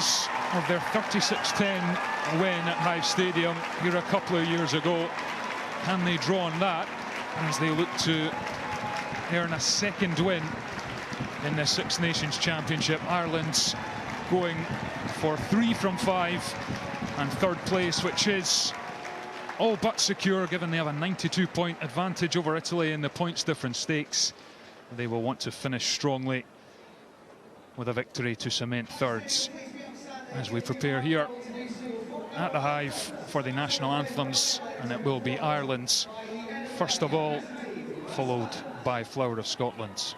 memories of their 36-10 win at Hive Stadium here a couple of years ago. Can they draw on that as they look to earn a second win in the Six Nations Championship? Ireland's going for 3 from 5 and third place, which is all but secure given they have a 92-point advantage over Italy in the points difference stakes. They will want to finish strongly with a victory to cement thirds as we prepare here at the Hive for the national anthems, and it will be Ireland's first of all, followed by Flower of Scotland's.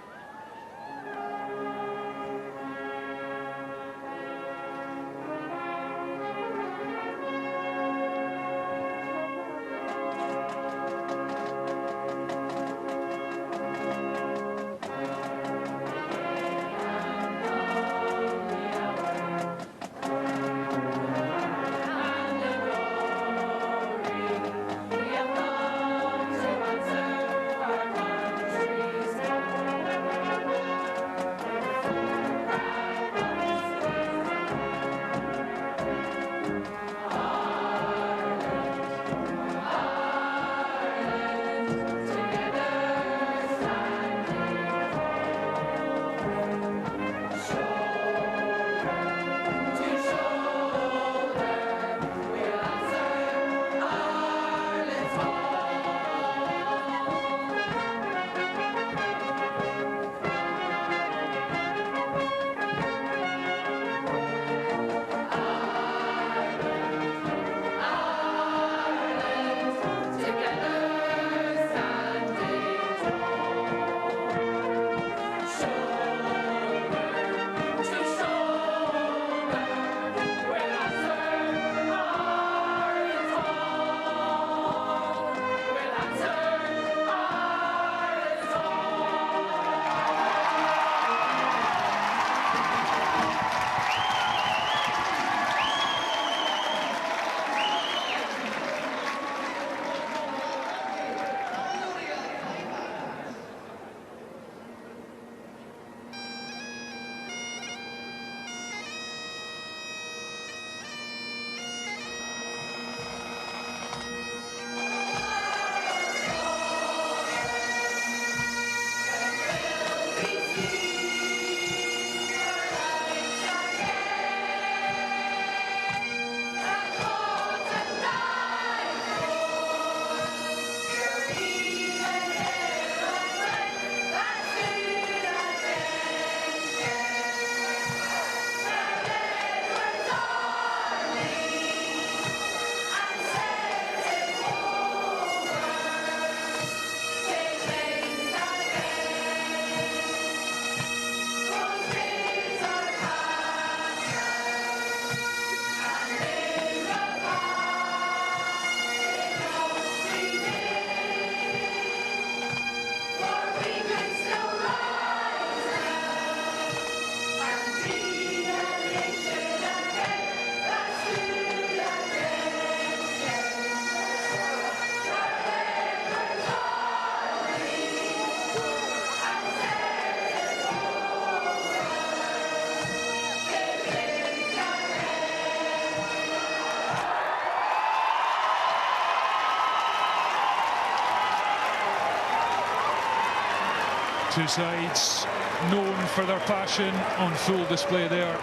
Two sides known for their passion on full display there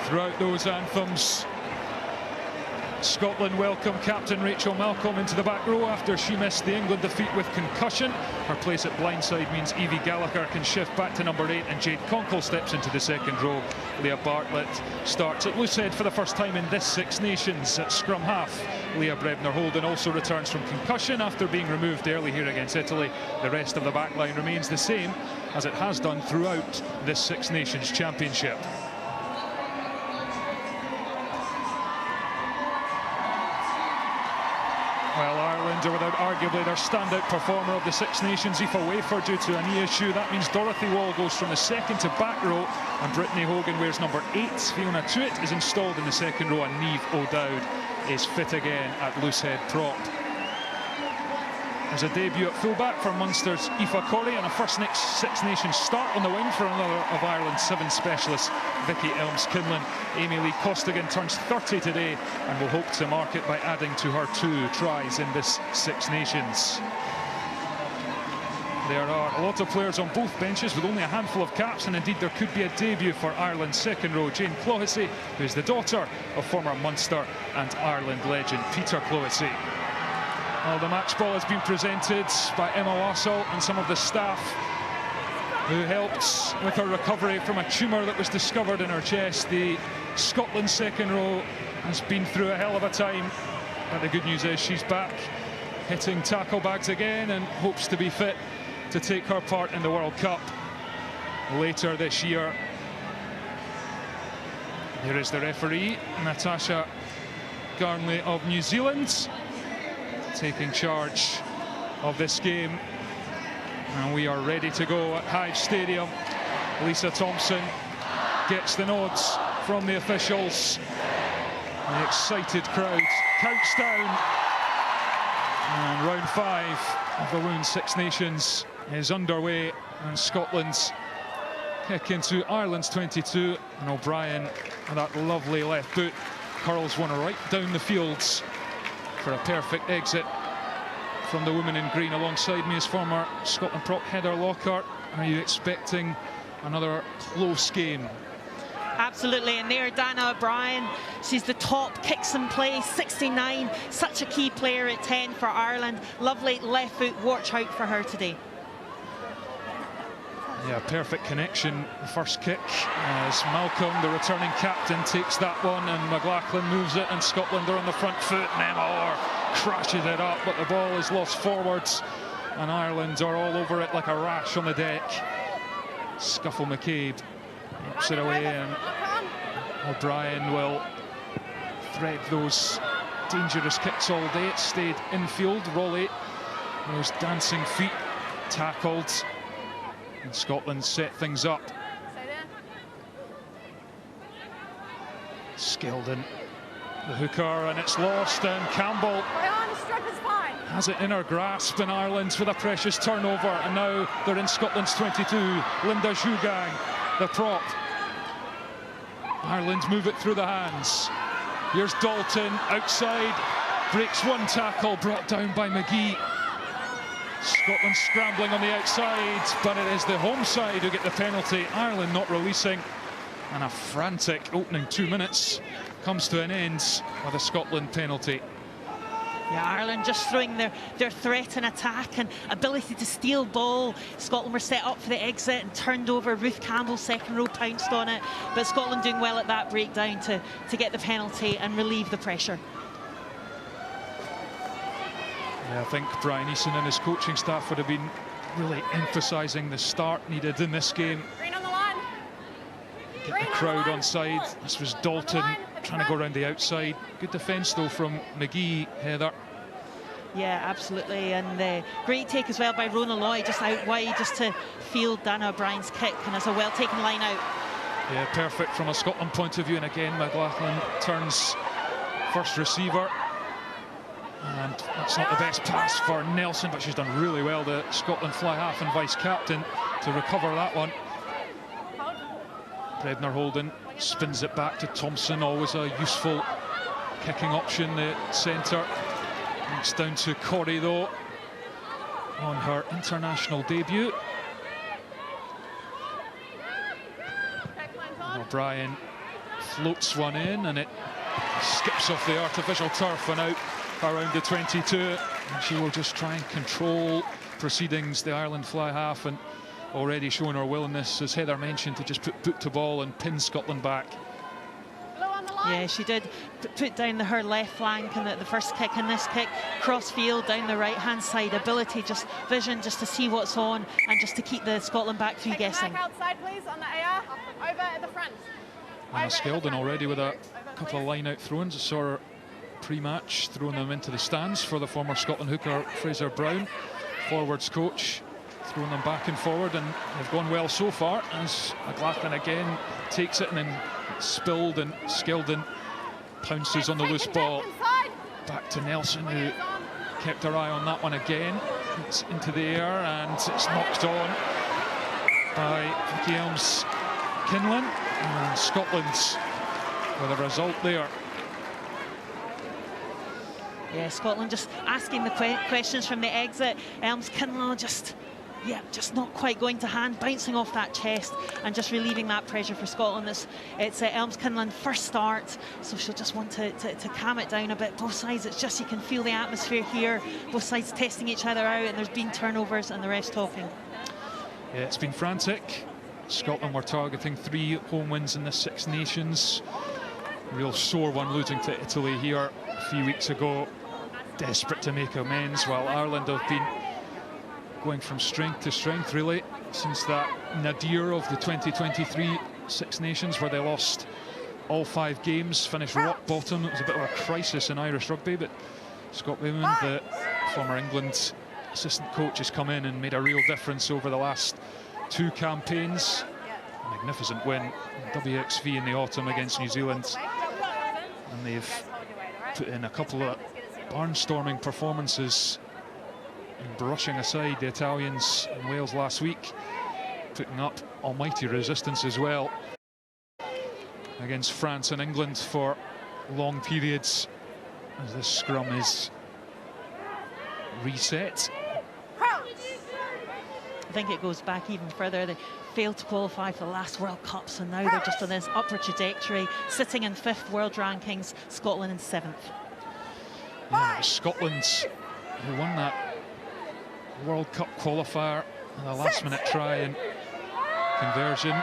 throughout those anthems. Scotland welcome captain Rachel Malcolm into the back row after she missed the England defeat with concussion. Her place at blindside means Evie Gallagher can shift back to number 8 and Jade Conkle steps into the second row. Leah Bartlett starts at loosehead for the first time in this Six Nations at scrum half. Leah Brebner-Holden also returns from concussion after being removed early here against Italy. The rest of the back line remains the same as it has done throughout this Six Nations Championship. Well, Ireland are without arguably their standout performer of the Six Nations, Aoife Wafer, due to a knee issue. That means Dorothy Wall goes from the second to back row, and Brittany Hogan wears number 8. Fiona Tuitt is installed in the second row, and Niamh O'Dowd is fit again at loosehead prop. There's a debut at fullback for Munster's Aoife Corrie, and a First Six Nations start on the wing for another of Ireland's 7 specialists, Vicky Elms-Kinlan. Amy Lee Costigan turns 30 today and will hope to mark it by adding to her 2 tries in this Six Nations. There are a lot of players on both benches with only a handful of caps, and indeed there could be a debut for Ireland's second row. Jane Clohessy, who is the daughter of former Munster and Ireland legend Peter Clohessy. Well, the match ball has been presented by Emma Wassell and some of the staff who helped with her recovery from a tumour that was discovered in her chest. The Scotland second row has been through a hell of a time, but the good news is she's back hitting tackle bags again and hopes to be fit to take her part in the World Cup later this year. Here is the referee, Natasha Garnley of New Zealand, taking charge of this game, and we are ready to go at Hive Stadium. Lisa Thompson gets the nods from the officials. The excited crowd counts down, and round 5 of the Women's Six Nations is underway, and Scotland's kick into Ireland's 22, and O'Brien with that lovely left boot curls one right down the fields for a perfect exit from the woman in green. Alongside me is former Scotland prop Heather Lockhart. Are you expecting another close game? Absolutely, and there Dana O'Brien, she's the top kicks in play, 69, such a key player at 10 for Ireland. Lovely left foot, watch out for her today. Yeah, perfect connection, the first kick, as Malcolm, the returning captain, takes that one, and McLaughlin moves it, and Scotland are on the front foot, and Emma Orr crashes it up, but the ball is lost forwards, and Ireland are all over it like a rash on the deck. Scuffle McCabe knocks it away, and O'Brien will thread those dangerous kicks all day. It stayed infield. Raleigh, those dancing feet, tackled, and Scotland set things up. Skeldon, the hooker, and it's lost, and Campbell has it in her grasp, and Ireland's with a precious turnover, and now they're in Scotland's 22. Linda Zhugang, the prop. Ireland move it through the hands. Here's Dalton outside, breaks one tackle, brought down by McGee. Scotland scrambling on the outside, but it is the home side who get the penalty. Ireland not releasing, and a frantic opening 2 minutes comes to an end with a Scotland penalty. Yeah, Ireland just throwing their threat and attack and ability to steal ball. Scotland were set up for the exit and turned over. Ruth Campbell, second row, pounced on it, but Scotland doing well at that breakdown to get the penalty and relieve the pressure. Yeah, I think Brian Eason and his coaching staff would have been really emphasising the start needed in this game. Green on the line. Get the crowd on side. This was Dalton trying to go around the outside. Good defence though from McGee, Heather. Yeah, absolutely, and great take as well by Rona Loy, just out wide, just to field Dana O'Brien's kick, and it's a well-taken line out. Yeah, perfect from a Scotland point of view, and again McLaughlin turns first receiver. And that's not the best pass for Nelson, but she's done really well, the Scotland fly half and vice-captain, to recover that one. Brebner Holden spins it back to Thompson, always a useful kicking option, the centre. It's down to Corrie, though, on her international debut. And O'Brien floats one in, and it skips off the artificial turf and out around the 22, and she will just try and control proceedings, the Ireland fly half, and already showing her willingness, as Heather mentioned, to just put boot to ball and pin Scotland back. Yeah, she did put down her left flank in the first kick, and this kick cross field down the right hand side. Ability, just vision, just to see what's on, and just to keep the Scotland back through guessing. Outside, please, on the AR, over at the front. Anna Skeldon already with a couple of line out throw-ins. I saw her pre-match throwing them into the stands for the former Scotland hooker Fraser Brown, forwards coach, throwing them back and forward, and they've gone well so far, as McLaughlin again takes it and then spilled, and Skeldon pounces on the loose ball. Back to Nelson, who kept her eye on that one again. It's into the air and it's knocked on by Vicky Elms-Kinlan, and Scotland with a result there. Yeah, Scotland just asking the questions from the exit. Elms-Kinlan just not quite going to hand, bouncing off that chest and just relieving that pressure for Scotland. It's Elms-Kinlan first start, so she'll just want to calm it down a bit. Both sides, it's just, you can feel the atmosphere here. Both sides testing each other out, and there's been turnovers and the refs talking. Yeah, it's been frantic. Scotland were targeting 3 home wins in the Six Nations. Real sore one losing to Italy here a few weeks ago. Desperate to make amends, while Ireland have been going from strength to strength, really, since that nadir of the 2023 Six Nations, where they lost all 5 games, finished rock bottom. It was a bit of a crisis in Irish rugby, but Scott Wayman, the former England assistant coach, has come in and made a real difference over the last 2 campaigns. A magnificent win in WXV in the autumn against New Zealand, and they've put in a couple of barnstorming performances, brushing aside the Italians in Wales last week, putting up almighty resistance as well against France and England for long periods, as this scrum is reset. I think it goes back even further. They failed to qualify for the last World Cup, so now they're just on this upward trajectory, sitting in 5th world rankings, Scotland in 7th. Yeah, it was Scotland who won that World Cup qualifier and a last-minute try and conversion.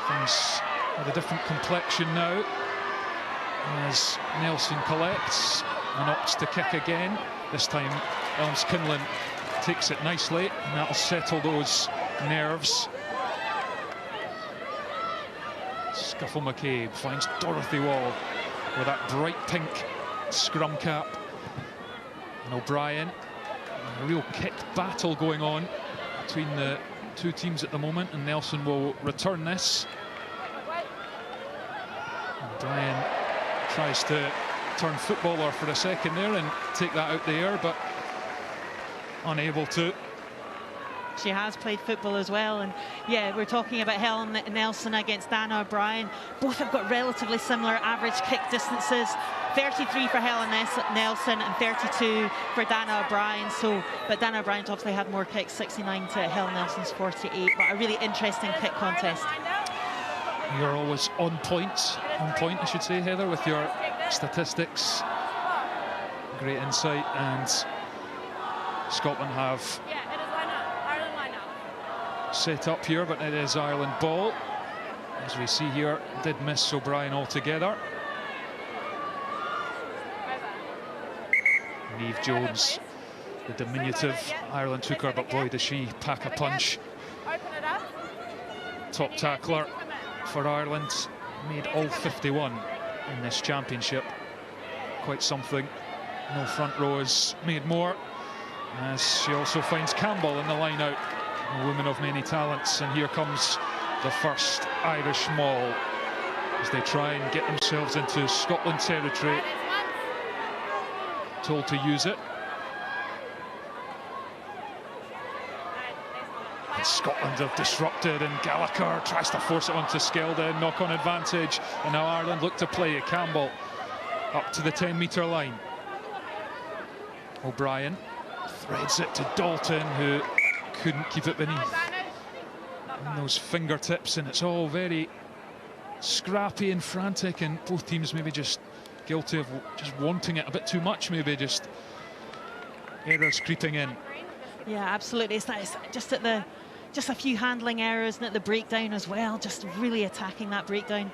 Things with a different complexion now, as Nelson collects and opts to kick again. This time Elms-Kinlan takes it nicely, and that'll settle those nerves. Scuffle McCabe finds Dorothy Wall with that bright pink scrum cap, and O'Brien. A real kick battle going on between the 2 teams at the moment, and Nelson will return this. O'Brien tries to turn footballer for a second there and take that out the air, but unable to. She has played football as well, and yeah, we're talking about Helen Nelson against Dana O'Brien. Both have got relatively similar average kick distances. 33 for Helen Nelson and 32 for Dana O'Brien. But Dana O'Brien obviously had more kicks, 69 to Helen Nelson's 48. But a really interesting kick contest. You're always on point, I should say, Heather, with your statistics. Great insight, and Scotland have set up here, but it is Ireland ball. As we see here, did miss O'Brien altogether. Niamh Jones, the diminutive. Ireland took her, but boy, does she pack a punch. Top tackler for Ireland, made all 51 in this championship. Quite something. No front row has made more, as she also finds Campbell in the line out. A woman of many talents, and here comes the first Irish maul as they try and get themselves into Scotland territory. Told to use it. And Scotland have disrupted, and Gallagher tries to force it onto Skeldon, knock-on advantage, and now Ireland look to play it. Campbell up to the 10-metre line. O'Brien threads it to Dalton, who couldn't keep it beneath those fingertips, and it's all very scrappy and frantic, and both teams maybe just guilty of just wanting it a bit too much, maybe just errors creeping in. Yeah, absolutely. It's just at the a few handling errors, and at the breakdown as well, just really attacking that breakdown.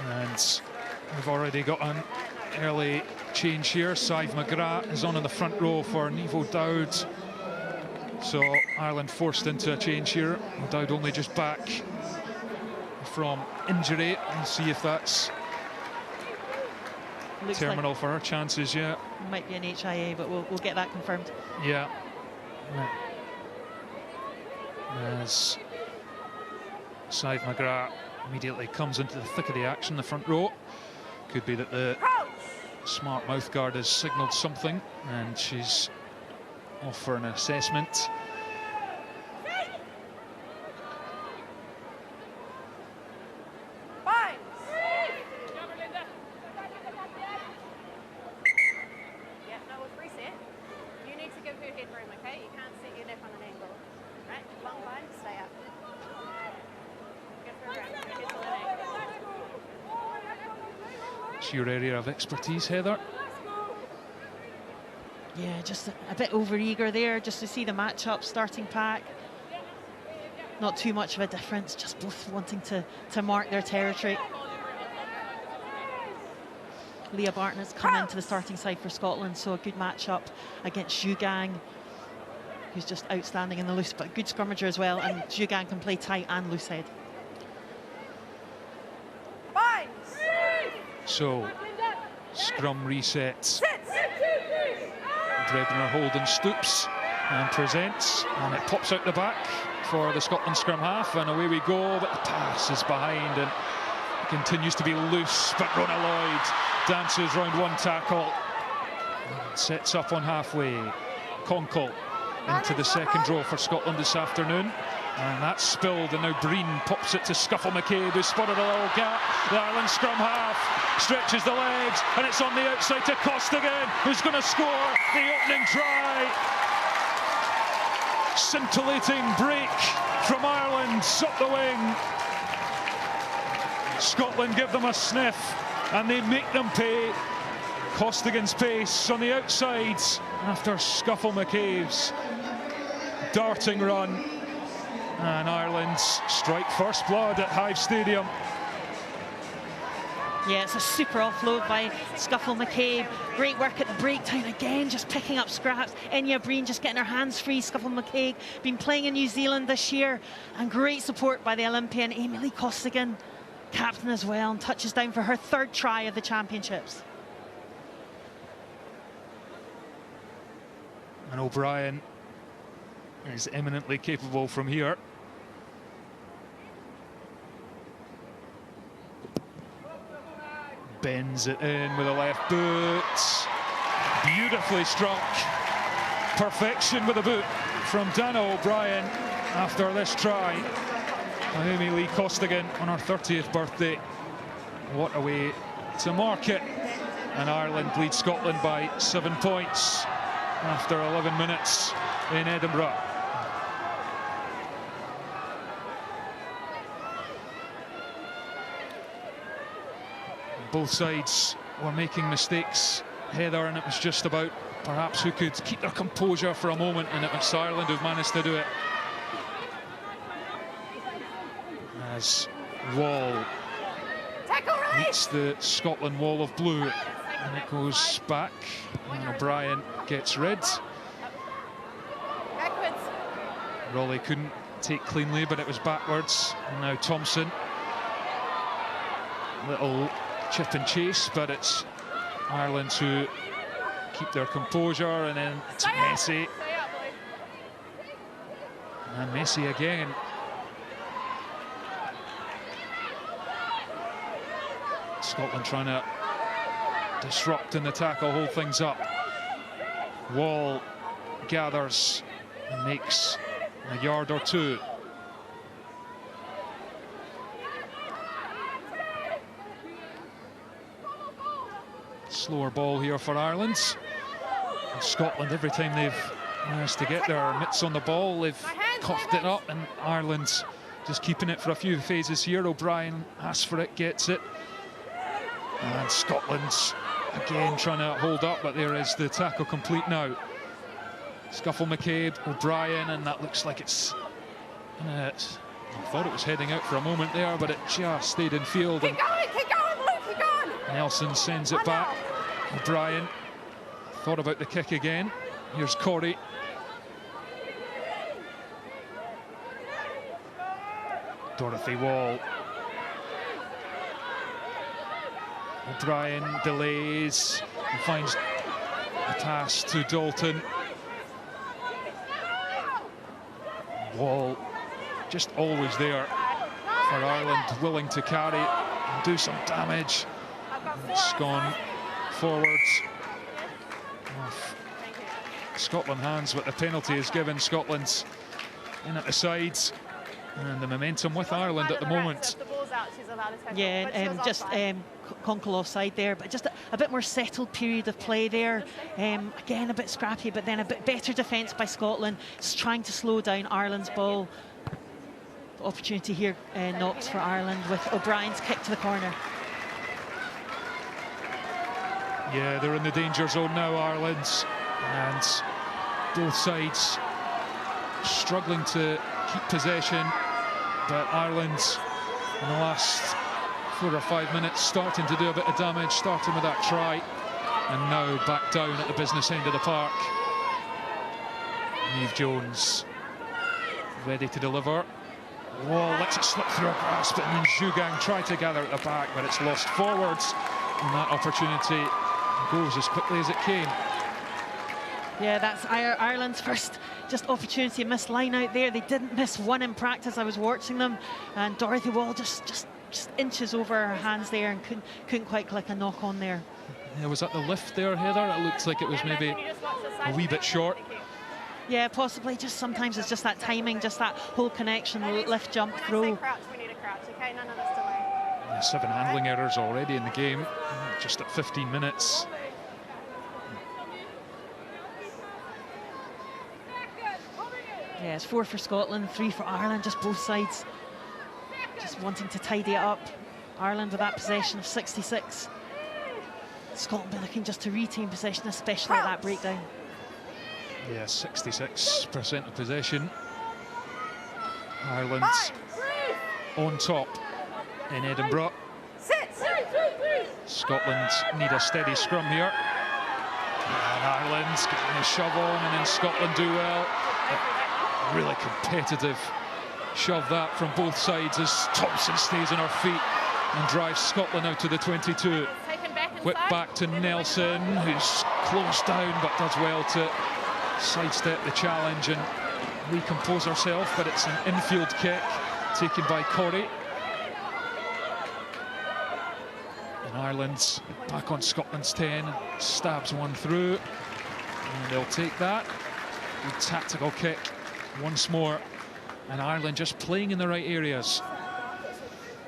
And we've already got an early change here. Sive McGrath is on in the front row for Niamh O'Dowd. So Ireland forced into a change here. O'Dowd only just back from injury. We'll see if that's terminal like for her chances. Yeah, might be an HIA, but we'll get that confirmed. Yeah. As Sive McGrath immediately comes into the thick of the action, the front row. Could be that the smart mouthguard has signalled something and she's off for an assessment. It's your area of expertise, Heather. Yeah, just a bit over-eager there, just to see the match-up starting pack. Not too much of a difference, just both wanting to mark their territory. Leah Barton has come into the starting side for Scotland, so a good match-up against Zhu Gang, who's just outstanding in the loose, but a good scrummager as well, and Zhu Gang can play tight and loose head. So, scrum resets. Drebner Holden stoops and presents, and it pops out the back for the Scotland scrum half, and away we go, but the pass is behind and it continues to be loose, but Rona Lloyd dances round one tackle, sets up on halfway. Conkle into the second row for Scotland this afternoon, and that's spilled, and now Breen pops it to Scuffle McCabe, who spotted a little gap. The Ireland scrum half stretches the legs, and it's on the outside to Costigan, who's going to score the opening try. Scintillating break from Ireland up the wing. Scotland give them a sniff, and they make them pay. Costigan's pace on the outside after Scuffle McCabe's darting run, and Ireland strike first blood at Hive Stadium. Yeah, it's a super offload by Scuffle McCabe. Great work at the break time again, just picking up scraps. Enya Breen just getting her hands free. Scuffle McCabe been playing in New Zealand this year, and great support by the Olympian Amy Lee Costigan, captain as well, and touches down for her third try of the championships. And O'Brien is eminently capable from here. Bends it in with a left boot. Beautifully struck. Perfection with a boot from Dana O'Brien after this try. Amy Lee Costigan on her 30th birthday. What a way to mark it. And Ireland lead Scotland by 7 points after 11 minutes in Edinburgh. Both sides were making mistakes, Heather, and it was just about perhaps who could keep their composure for a moment, and it was Ireland who've managed to do it. As Wall meets the Scotland wall of blue, and it goes back, and O'Brien gets rid. Raleigh couldn't take cleanly, but it was backwards, and now Thompson. Little chip and chase, but it's Ireland who keep their composure, and then it's Messi. And Messi again. Scotland trying to disrupt in the tackle, hold things up. Wall gathers and makes a yard or two. Slower ball here for Ireland. And Scotland, every time they've managed to get their mitts on the ball, they've coughed it up, and Ireland's just keeping it for a few phases here. O'Brien asks for it, gets it. And Scotland's again trying to hold up, but there is the tackle complete now. Scuffle McCabe, O'Brien, and that looks like it's... I thought it was heading out for a moment there, but it just stayed in field. Keep going, Luke, keep going! Nelson sends it back. O'Brien thought about the kick again. Here's Corey. Dorothy Wall. O'Brien delays and finds a pass to Dalton. Wall just always there for Ireland, willing to carry and do some damage. It's gone forwards. Off Scotland hands, but the penalty is given. Scotland's in at the sides, and the momentum with Ireland at the moment. Yeah, just Conkle offside there, but just a bit more settled period of play there. Again, a bit scrappy, but then a bit better defence by Scotland, just trying to slow down Ireland's ball. The opportunity here knocks for Ireland with O'Brien's kick to the corner. Yeah, they're in the danger zone now, Ireland, and both sides struggling to keep possession, but Ireland in the last 4 or 5 minutes starting to do a bit of damage, starting with that try, and now back down at the business end of the park. Niamh Jones ready to deliver. Wall lets it slip through a grasp, and then Zhugang tried to gather at the back, but it's lost forwards, and that opportunity goes as quickly as it came. Yeah, that's Ireland's first just opportunity, a missed line out there. They didn't miss one in practice. I was watching them, and Dorothy Wall just inches over her hands there and couldn't quite click a knock on there. Yeah, was that the lift there, Heather? It looked like it was maybe a wee bit short. Yeah, possibly. Just sometimes it's just that timing, just that whole connection, lift, jump, throw. Yeah, 7 handling errors already in the game, just at 15 minutes. Yeah, it's 4 for Scotland, 3 for Ireland, just both sides just wanting to tidy it up. Ireland with that possession of 66. Scotland be looking just to retain possession, especially at that breakdown. Yeah, 66% of possession. Ireland on top in Edinburgh. Scotland need a steady scrum here. And Ireland's getting a shove on, and then Scotland do well. A really competitive shove that from both sides as Thompson stays on her feet and drives Scotland out to the 22. Whip back to Nelson, who's closed down but does well to sidestep the challenge and recompose herself, but it's an infield kick taken by Corrie. And Ireland's back on Scotland's 10, stabs one through, and they'll take that. Good tactical kick once more, and Ireland just playing in the right areas.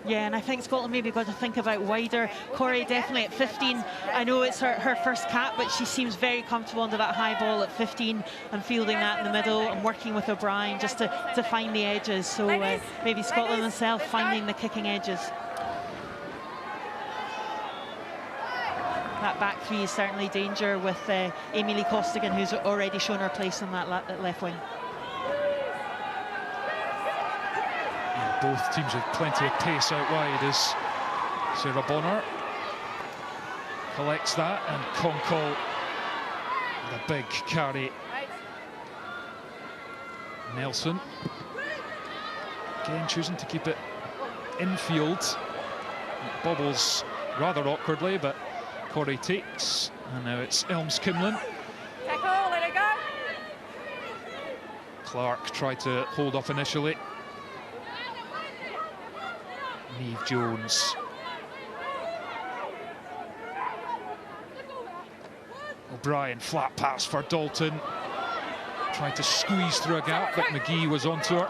Yeah, and I think Scotland maybe got to think about wider. Corrie definitely at 15. I know it's her first cap, but she seems very comfortable under that high ball at 15 and fielding that in the middle and working with O'Brien just to find the edges. So maybe Scotland themselves finding the kicking edges. That back three is certainly danger with Amy Costigan, who's already shown her place on that left wing. Both teams with plenty of pace out wide as Sarah Bonner collects that, and Conkle with a big carry. Nelson again choosing to keep it infield. It bobbles rather awkwardly, but Corrie takes, and now it's Elms-Kimlin. Tackle, let it go. Clark tried to hold off initially. Niamh Jones. O'Brien, flat pass for Dalton. Tried to squeeze through a gap, but McGee was onto her.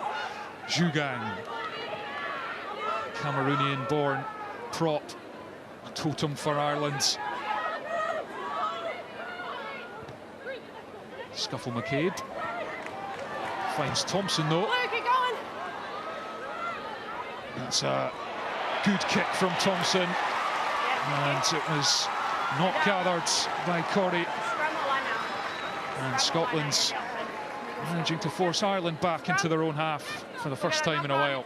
Zhugang, Cameroonian-born prop, a totem for Ireland. Scuffle McCabe. Finds Thompson though. That's a good kick from Thompson, and it was not gathered by Corrie. And Scotland's managing to force Ireland back into their own half for the first time in a while.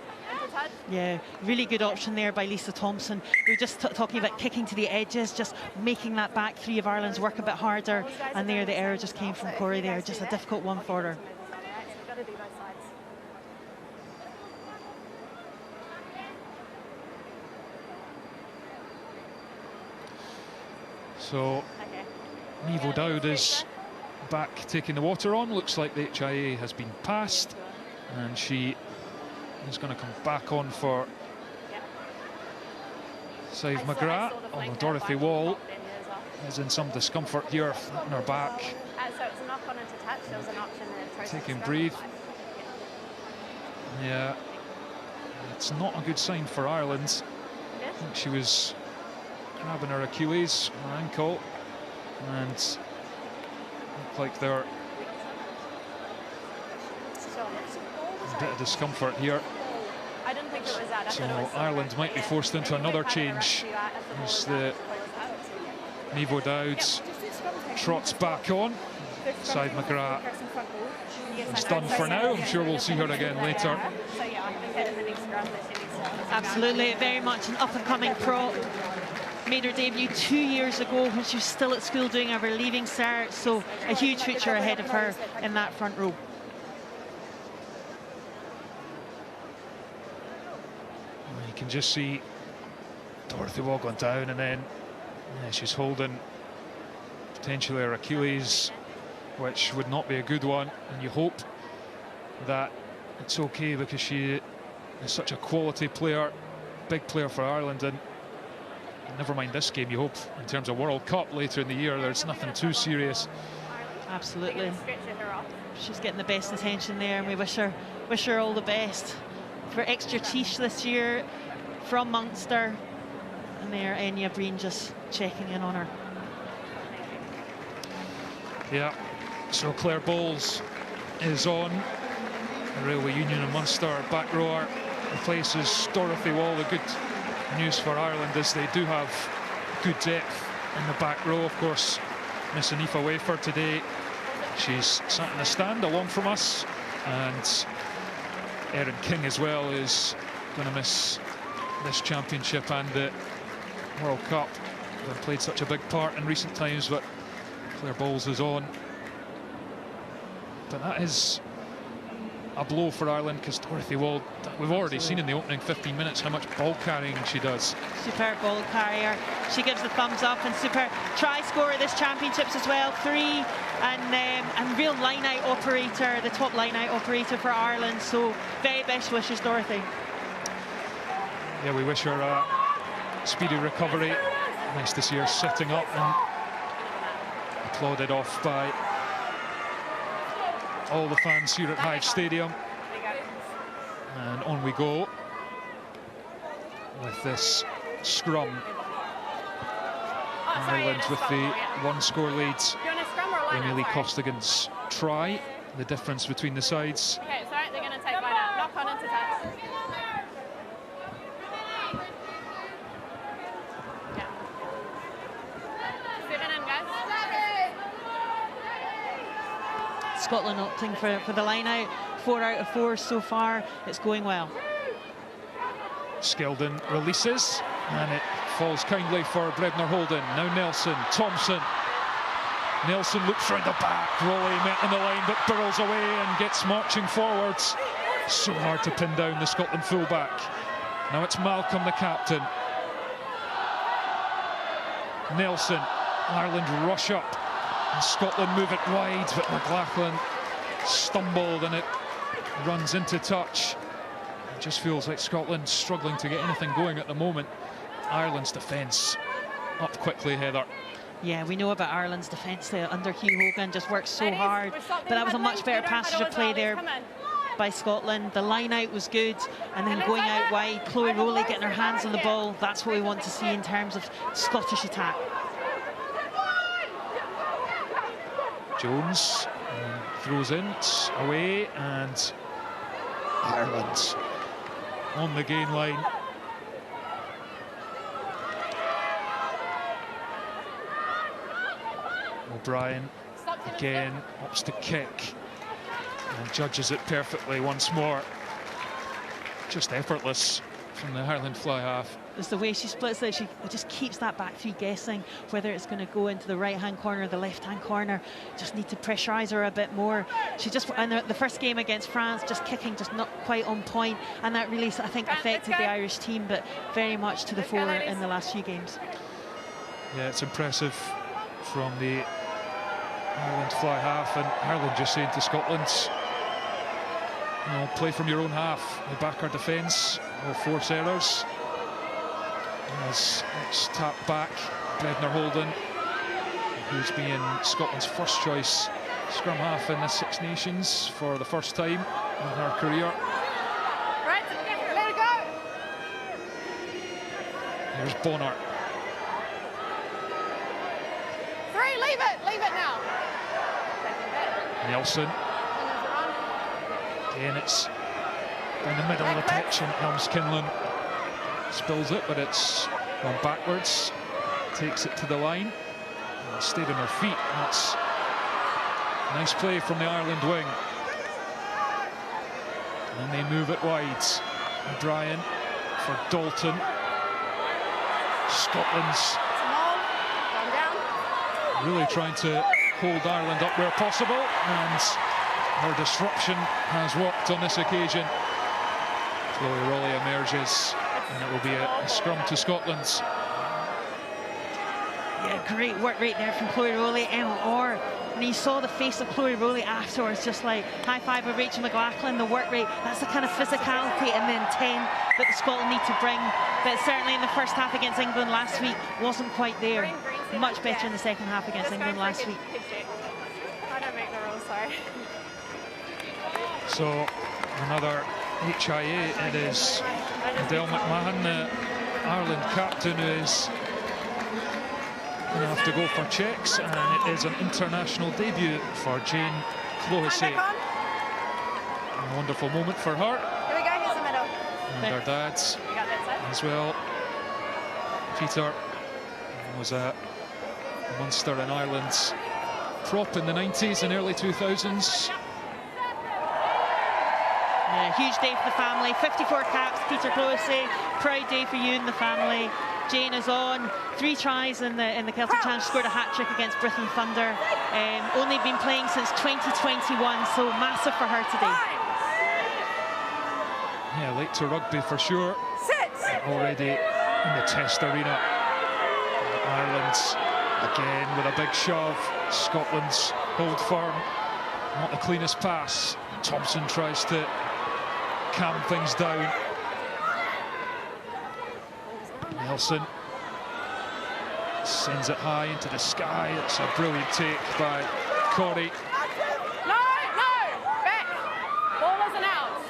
Yeah, really good option there by Lisa Thompson. We were just talking about kicking to the edges, just making that back three of Ireland's work a bit harder, and there the error just came from Corrie there, just a difficult one for her. So Niamh O'Dowd is back taking the water on. Looks like the HIA has been passed, and she is going to come back on for Save McGrath, although Dorothy Wall is in some discomfort here on her back. So it's a knock on into touch. There was an option there. Taking breathe. Yeah, it's not a good sign for Ireland. I think she was grabbing her Achilles, her ankle, and look like they're a bit of discomfort here. I didn't think it was that. So Ireland might be forced into another change as the Mevo Dowds trots back on. Side McGrath is done for now. I'm sure we'll see her again later. Absolutely, very much an up-and-coming prop. Made her debut 2 years ago when she was still at school doing her leaving cert, so a huge future ahead of her in that front row. You can just see Dorothy Wall going down, and then she's holding potentially her Achilles, which would not be a good one, and you hope that it's okay because she is such a quality player, big player for Ireland, and never mind this game, you hope in terms of World Cup later in the year there's nothing too serious. Absolutely, she's getting the best attention there, and we wish her all the best for extra teach this year from Munster. And there Enya Breen just checking in on her. Yeah, so Claire Bowles is on. The Railway Union of Munster back rower replaces Dorothy Wall. The good news for Ireland is they do have good depth in the back row. Of course, Miss Anifa Wafer today, she's sat in the stand along from us, and Erin King as well is going to miss this championship and the World Cup. They've played such a big part in recent times, but Claire Bowles is on. But that is a blow for Ireland, because Dorothy Wall, we've already seen in the opening 15 minutes how much ball carrying she does. Superb ball carrier. She gives the thumbs up, and super try scorer this championships as well. 3, and real line-out operator, the top line-out operator for Ireland. So very best wishes, Dorothy. Yeah, we wish her a speedy recovery. Nice to see her sitting up and applauded off by all the fans here at Hive Stadium. And on we go with this scrum. Ireland with the 1-score lead. Amy Lee Costigan's try, the difference between the sides. Okay, it's all right, they're going to take line out. Knock on into touch. Yeah. Sit in, guys. Scotland opting for the line out. 4 out of 4 so far. It's going well. Skeldon releases, and it falls kindly for Brebner Holden. Now Nelson, Thompson. Nelson looks round the back. Rowley met on the line, but burrows away and gets marching forwards. So hard to pin down the Scotland fullback. Now it's Malcolm, the captain. Nelson, Ireland rush up, and Scotland move it wide, but McLachlan stumbled and it runs into touch. It just feels like Scotland struggling to get anything going at the moment. Ireland's defence up quickly, Heather. Yeah, we know about Ireland's defence under Hugh Hogan, just works so hard, but that was a much better passage of play there by Scotland. The line out was good, and then going out wide, Chloe Rowley getting her hands on the ball. That's what we want to see in terms of Scottish attack. Jones throws in, it's away, and Ireland on the gain line. O'Brien again opts to kick and judges it perfectly once more. Just effortless from the Ireland fly half. It's the way she splits it. She just keeps that back three guessing whether it's going to go into the right-hand corner or the left-hand corner. Just need to pressurise her a bit more. She just, and the first game against France, just kicking just not quite on point, and that really, I think, affected the Irish team, but very much to the fore in the last few games. Yeah, it's impressive from the Ireland fly half, and Ireland just saying to Scotland, you know, play from your own half. We back our defence, we'll force errors. As it's tapped back, Bednar Holden, who's been Scotland's first choice scrum half in the Six Nations for the first time in her career. Right, let it go. Here's Bonner. 3, leave it now. Nelson. Again, it's down the middle of the pitch, and Helms Kinlan spills it, but it's gone backwards. Takes it to the line. And stayed on her feet. That's nice play from the Ireland wing. And they move it wide. O'Brien for Dalton. Scotland's really trying to hold Ireland up where possible, and her disruption has worked on this occasion. Chloe Rowley emerges, and it will be a scrum to Scotland's. Yeah, great work right there from Chloe Rowley. Emma Orr, and you saw the face of Chloe Rowley afterwards, just like high five with Rachel McLachlan. The work rate, that's the kind of physicality and the intent that the Scotland need to bring, that certainly in the first half against England last week wasn't quite there. Much better in the second half against England last week. I don't make the rules, sorry. So another HIA. It is Adele McMahon, the Ireland captain, who is going to have to go for checks, and it is an international debut for Jane Clohessy. A wonderful moment for her. Here we go, here's the middle. And her dad as well. Peter was a Munster and Ireland's prop in the 90s and early 2000s. Yeah, huge day for the family. 54 caps, Peter Clohessy. Proud day for you and the family. Jane is on 3 tries in the Celtic Challenge. Scored a hat-trick against Britain Thunder. Only been playing since 2021, so massive for her today. Yeah, late to rugby for sure. Already in the test arena. Ireland's again with a big shove. Scotland's hold firm. Not the cleanest pass. Thompson tries to calm things down. Nelson sends it high into the sky. It's a brilliant take by Corey. No, back. Ball isn't out.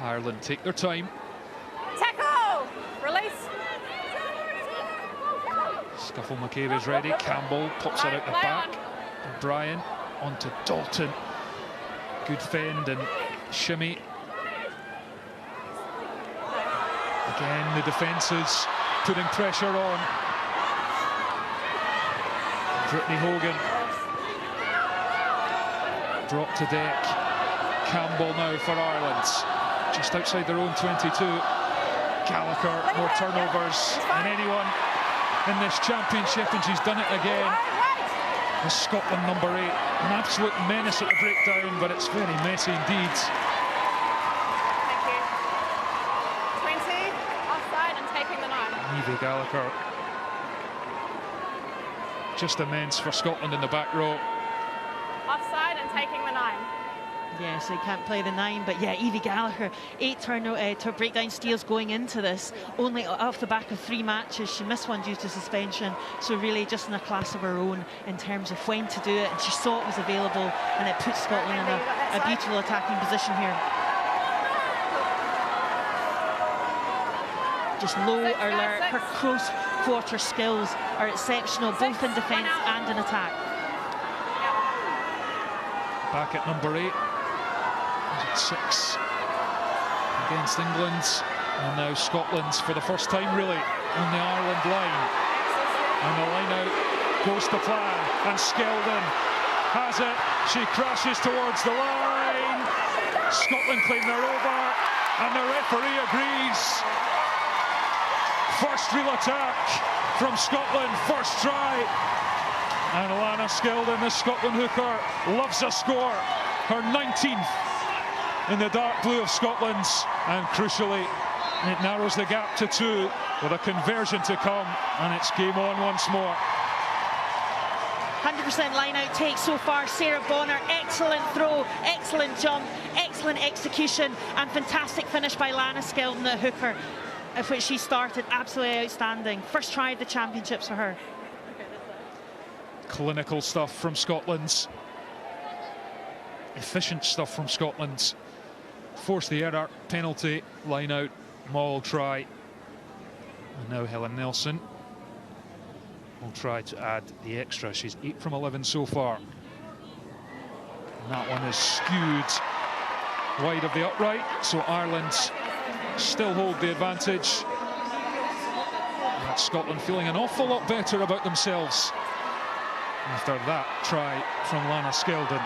Ireland take their time. Tackle, release. Scuffle McCabe is ready. Campbell pops it out the back. O'Brien onto Dalton. Good fend and shimmy. Again, the defence is putting pressure on. Brittany Hogan brought to deck. Campbell now for Ireland. Just outside their own 22. Gallagher, more turnovers than anyone in this championship, and she's done it again. With Scotland number 8. An absolute menace at the breakdown, but it's very messy indeed. Evie Gallagher. Just immense for Scotland in the back row. Offside and taking the 9. Yeah, so he can't play the 9, but yeah, Evie Gallagher, 8 turn breakdown steals going into this, only off the back of 3 matches. She missed one due to suspension, so really just in a class of her own in terms of when to do it, and she saw it was available, and it puts Scotland in a beautiful attacking position here. Just low alert, her close quarter skills are exceptional, both in defence and in attack. Back at number 8. 6 against England, and now Scotland's for the first time really on the Ireland line, and the line out goes to plan, and Skeldon has it. She crashes towards the line. Scotland claim they're over, and the referee agrees. First real attack from Scotland, first try, and Lana Skeldon, the Scotland hooker, loves a score, her 19th in the dark blue of Scotland's, and crucially it narrows the gap to 2 with a conversion to come, and it's game on once more. 100% line out take so far. Sarah Bonner, excellent throw, excellent jump, excellent excellent execution and fantastic finish by Lana Skeldon at hooker, of which she started absolutely outstanding. First try of the championships for her. Clinical stuff from Scotland. Efficient stuff from Scotland. Force the error, penalty, line out, maul try. And now Helen Nelson will try to add the extra. She's 8 from 11 so far. And that one is skewed wide of the upright, so Ireland still hold the advantage. And Scotland feeling an awful lot better about themselves after that try from Lana Skeldon.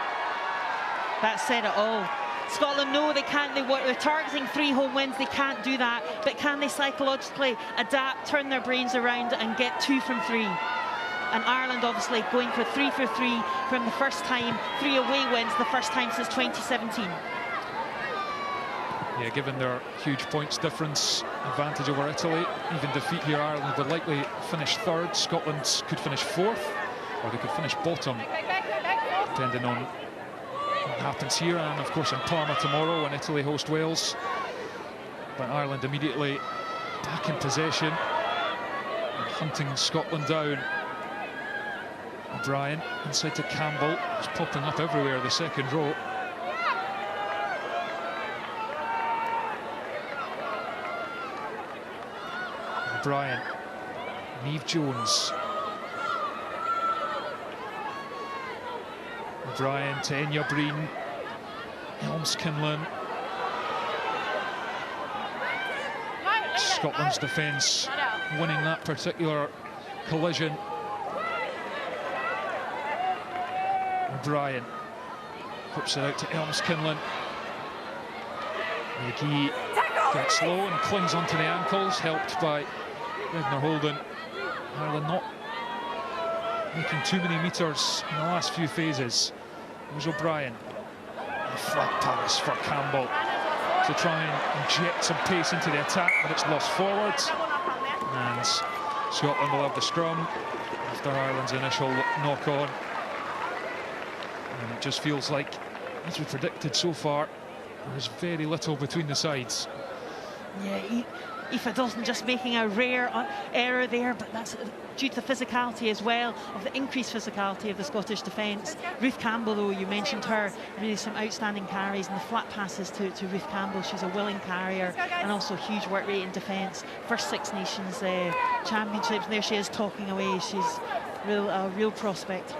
That said it all. Scotland know they can't, they're targeting 3 home wins, they can't do that, but can they psychologically adapt, turn their brains around and get 2 from 3? And Ireland obviously going for 3 for 3 from the first time, 3 away wins, the first time since 2017. Yeah, given their huge points difference, advantage over Italy, even defeat here, Ireland would likely finish 3rd. Scotland could finish 4th, or they could finish bottom, depending on what happens here, and of course in Parma tomorrow when Italy host Wales. But Ireland immediately back in possession and hunting Scotland down. O'Brien inside to Campbell, who's popping up everywhere, the second row. O'Brien, Niamh Jones. O'Brien to Enya Breen, Helms-Kinlan. Scotland's defence winning that particular collision. O'Brien whips it out to Helms-Kinlan. McGee gets low and clings onto the ankles, helped by Edna Holden. Ireland not making too many metres in the last few phases. It was O'Brien. A flat pass for Campbell to try and inject some pace into the attack, but it's lost forward. And Scotland will have the scrum after Ireland's initial knock-on. And it just feels like, as we predicted so far, there's very little between the sides. Yeah, Aoife Dawson just making a rare error there, but that's due to the physicality as well, of the increased physicality of the Scottish defence. Ruth Campbell, though, you mentioned her, really some outstanding carries and the flat passes to Ruth Campbell. She's a willing carrier and also huge work rate in defence. First Six Nations championships, and there she is talking away. She's a real prospect.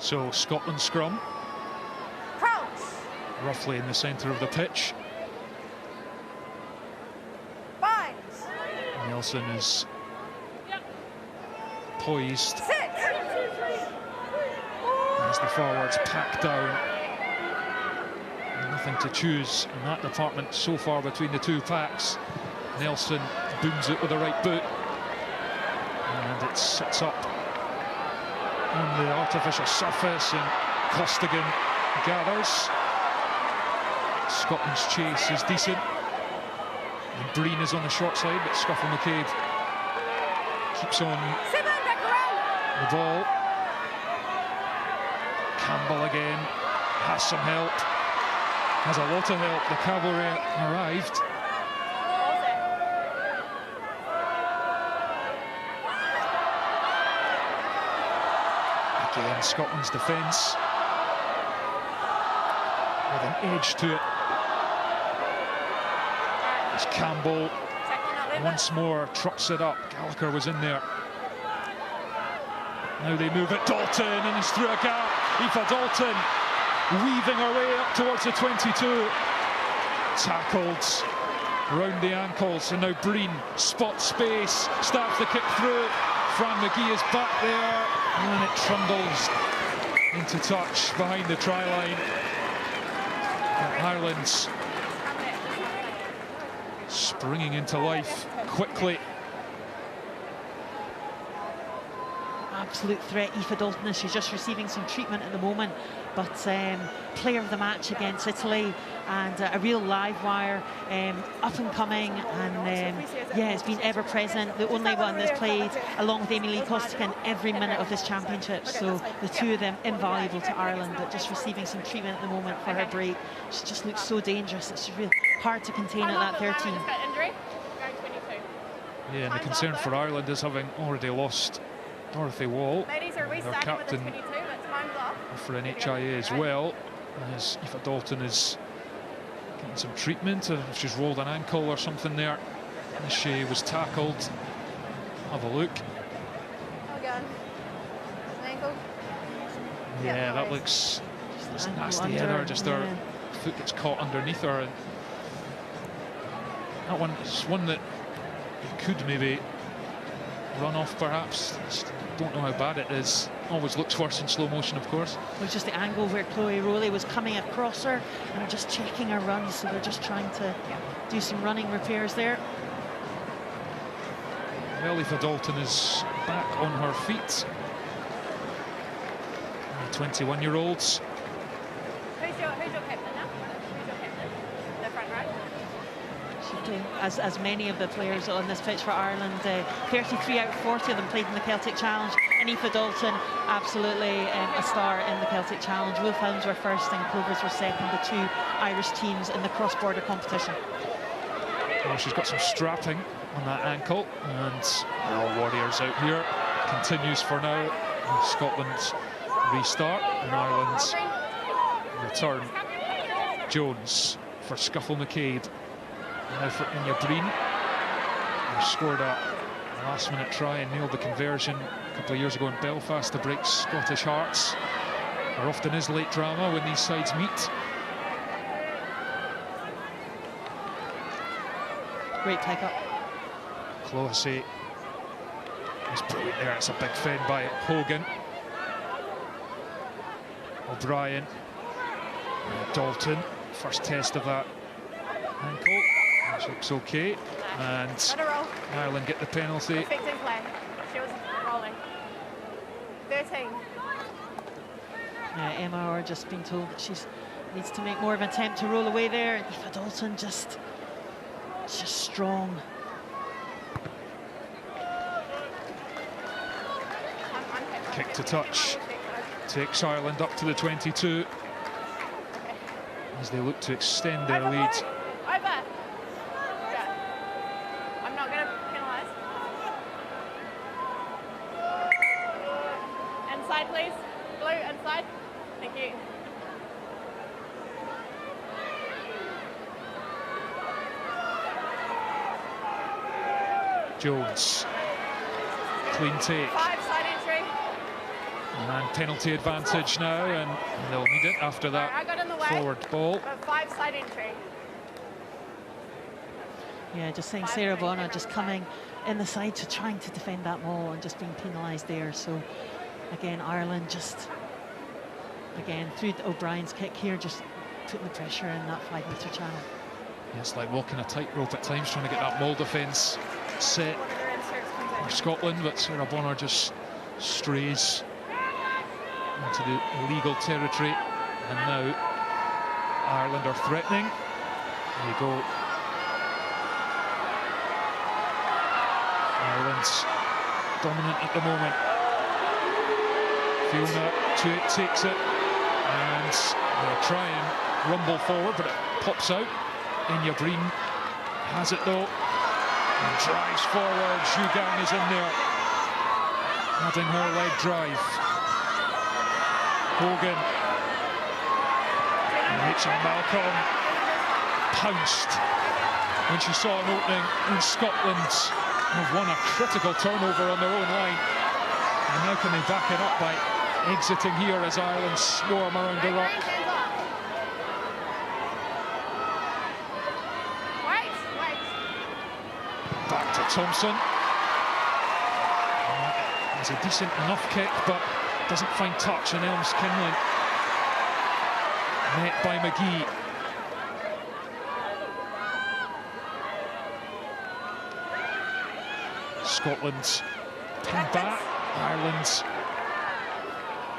So Scotland scrum, roughly in the centre of the pitch. Nelson is poised as the forwards pack down. Nothing to choose in that department so far between the two packs. Nelson booms it with the right boot, and it sits up on the artificial surface, and Costigan gathers. Scotland's chase is decent, and Breen is on the short side, but Scuffle McCabe keeps on the ball. Campbell again has some help, has a lot of help. The cavalry arrived. Again, Scotland's defence with an edge to it. As Campbell once more trucks it up. Gallagher was in there. Now they move it. Dalton, and he's through a gap. Aoife Dalton weaving her way up towards the 22. Tackled round the ankles, and now Breen spots space, stabs the kick through. Fran McGee is back there, and it trundles into touch behind the try line. And Ireland's springing into life quickly. absolute threat. Aoife Dalton, she's just receiving some treatment at the moment, but player of the match against Italy, and a real live wire, up and coming, and yeah, it's been ever present. The only one that's played along with Amy Lee Costigan every minute of this championship. So the two of them invaluable to Ireland, but just receiving some treatment at the moment for her break. She just looks so dangerous. It's really hard to contain at that 13. Yeah, and the concern for Ireland is having already lost Dorothy Wall, their captain, for an HIA as well, as Aoife Dalton is getting some treatment. If she's rolled an ankle or something there as she was tackled. Have a look. Yeah, that looks nasty header. Just her foot gets caught underneath her, and that one is one that could maybe run off, perhaps. Just don't know how bad it is. Always looks worse in slow motion, of course. It was just the angle where Chloe Rowley was coming across her and just checking her runs, so they're just trying to do some running repairs there. Well, Aoife Dalton is back on her feet. 21-year-olds. Who's your captain now? Who's your captain? The front row? As many of the players on this pitch for Ireland, 33 out of 40 of them played in the Celtic Challenge, and Aoife Dalton absolutely a star in the Celtic Challenge. Wolfhounds were first and Clovers were second, the two Irish teams in the cross-border competition. Well, she's got some strapping on that ankle, and our Warriors out here continues for now. Scotland's restart and Ireland's return. Jones for Scuffle McCabe. Now for Inya Breen, who scored a last-minute try and nailed the conversion a couple of years ago in Belfast to break Scottish hearts. There often is late drama when these sides meet. Great pick-up. Clohessy is brilliant there. It's a big fend by Hogan. O'Brien. Dalton, first test of that ankle. Which looks okay, and Ireland get the penalty. Perfect play. She was rolling. 13. Yeah, Emma are just being told that she needs to make more of an attempt to roll away there, and Aoife Dalton just strong. Kick to touch takes Ireland up to the 22 as they look to extend their lead. Inside, please. Blue, inside. Thank you. Jones. Clean take. 5 side entry. And penalty advantage now, and they'll need it after that forward ball. 5 side entry. Yeah, just saying Sarah Bonner just coming in the side to trying to defend that ball and just being penalised there. So again, Ireland just, again, through O'Brien's kick here, just putting the pressure in that 5-metre channel. Yeah, it's like walking a tightrope at times, trying to get that maul defence set for Scotland, but Sarah Bonner just strays into the illegal territory, and now Ireland are threatening. There you go. Ireland's dominant at the moment. Fiona takes it, and they'll try and rumble forward, but it pops out. Inya Breen has it though, and drives forward. Zhu Gang is in there, adding her leg drive. Hogan, Rachel Malcolm pounced when she saw an opening, and Scotland have won a critical turnover on their own line. And now can they back it up by exiting here as Ireland swarm around the rock? Back to Thompson. It's a decent enough kick, but doesn't find touch, and Elms Kinlan met by McGee. Scotland pinned back. Ireland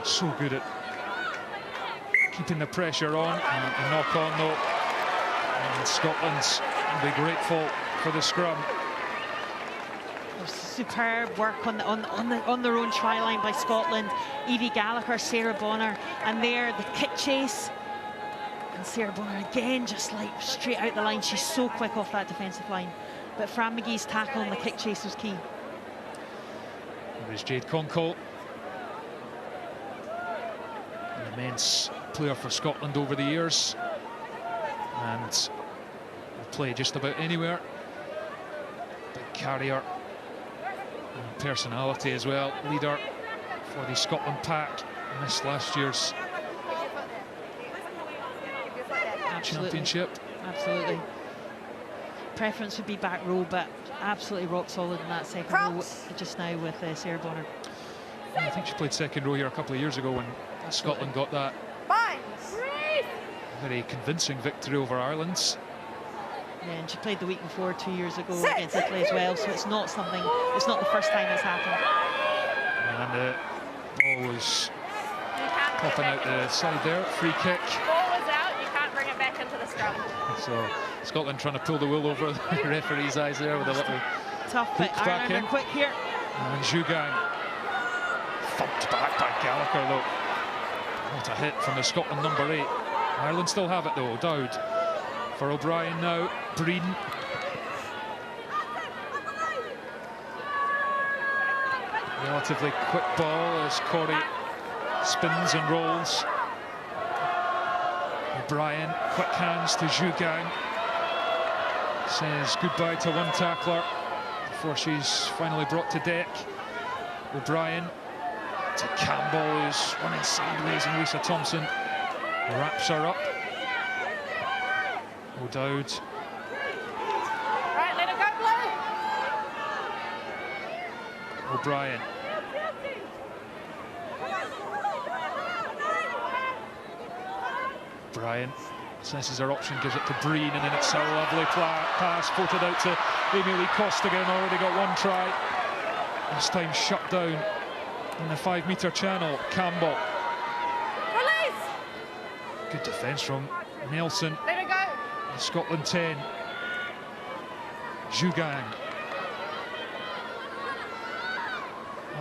So good at keeping the pressure on, and the knock on though. And Scotland will be grateful for the scrum. Superb work on their own try line by Scotland. Evie Gallagher, Sarah Bonner, and there the kick chase. And Sarah Bonner again, just like straight out the line. She's so quick off that defensive line. But Fran McGee's tackle on the kick chase was key. There's Jade Conkle, an immense player for Scotland over the years, and will play just about anywhere. Big carrier. And personality as well, leader for the Scotland pack. Missed last year's championship. Absolutely. Preference would be back row, but absolutely rock solid in that second row just now with Sarah Bonner. I think she played second row here a couple of years ago when Scotland got that very convincing victory over Ireland. Yeah, and she played the week before 2 years ago against Italy as well, so it's not the first time it's happened. And the ball was popping out the side there, free kick. Ball was out, you can't bring it back into the scrum. So Scotland trying to pull the wool over the referee's eyes there with a little tough, but Ireland are quick here. And Jugang thumped back by Gallagher though. What a hit from the Scotland number 8. Ireland still have it though. Dowd for O'Brien now. Breen. Relatively quick ball as Corey spins and rolls. O'Brien, quick hands to Jugang. Says goodbye to one tackler before she's finally brought to deck. O'Brien to Campbell, who's running sideways, and Lisa Thompson wraps her up. O'Dowd. Right, let it go, Blue. O'Brien. O'Brien assesses her option, gives it to Breen, and then it's a lovely pass, floated out to Amy Lee Costigan, already got one try. This time shut down in the 5-metre channel. Campbell. Release. Good defence from Nelson. Let it go. Scotland 10. Jugang.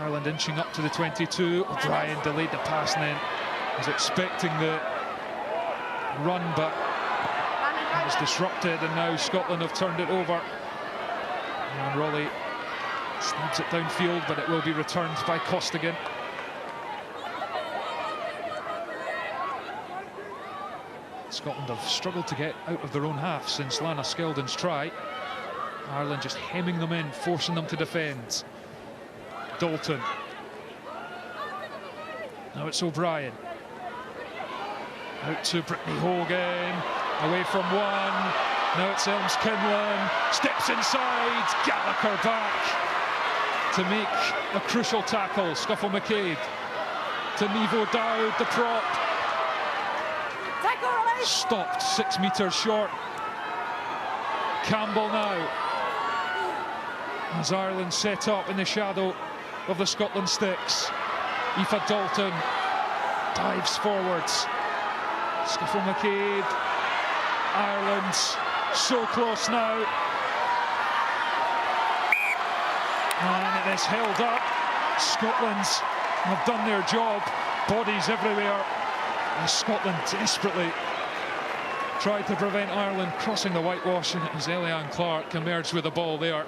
Ireland inching up to the 22. O'Brien delayed the pass and then was expecting the run, but it was disrupted, and now Scotland have turned it over. And Raleigh snubs it downfield, but it will be returned by Costigan. Scotland have struggled to get out of their own half since Lana Skeldon's try. Ireland just hemming them in, forcing them to defend. Dalton. Now it's O'Brien. Out to Brittany Hogan. Away from one. Now it's Elms Kinlan. Steps inside. Gallagher back to make a crucial tackle. Scuffle McCabe to Nevo Dowd, the prop. Stopped 6 metres short. Campbell now, as Ireland set up in the shadow of the Scotland sticks. Aoife Dalton dives forwards. Scuffle McCabe. Ireland so close now. And it is held up. Scotland have done their job. Bodies everywhere. And Scotland desperately tried to prevent Ireland crossing the whitewash, and it was Eliane Clark emerged with the ball there.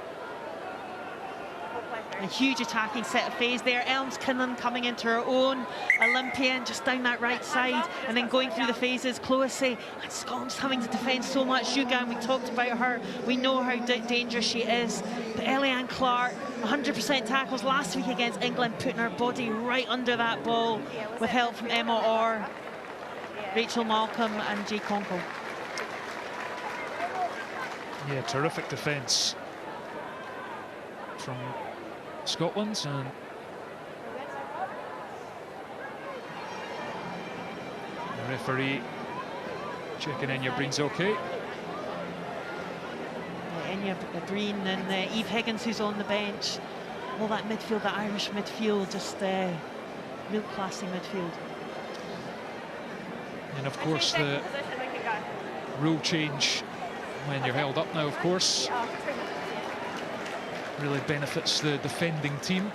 A huge attacking set of phase there. Elms Kinlan coming into her own. Olympian just down that right side, and then going through the phases. Cloissy, and Scotland's having to defend so much. Jugan, we talked about her. We know how dangerous she is. But Eliane Clark, 100% tackles last week against England, putting her body right under that ball with help from Emma Orr, Rachel Malcolm and Jade Conkle. Yeah, terrific defence from Scotland, and the referee checking Enya Breen's okay. Enya Breen and Eve Higgins, who's on the bench. All that midfield, that Irish midfield, just real classy midfield. And of course the rule change when you're held up now, of course, really benefits the defending team.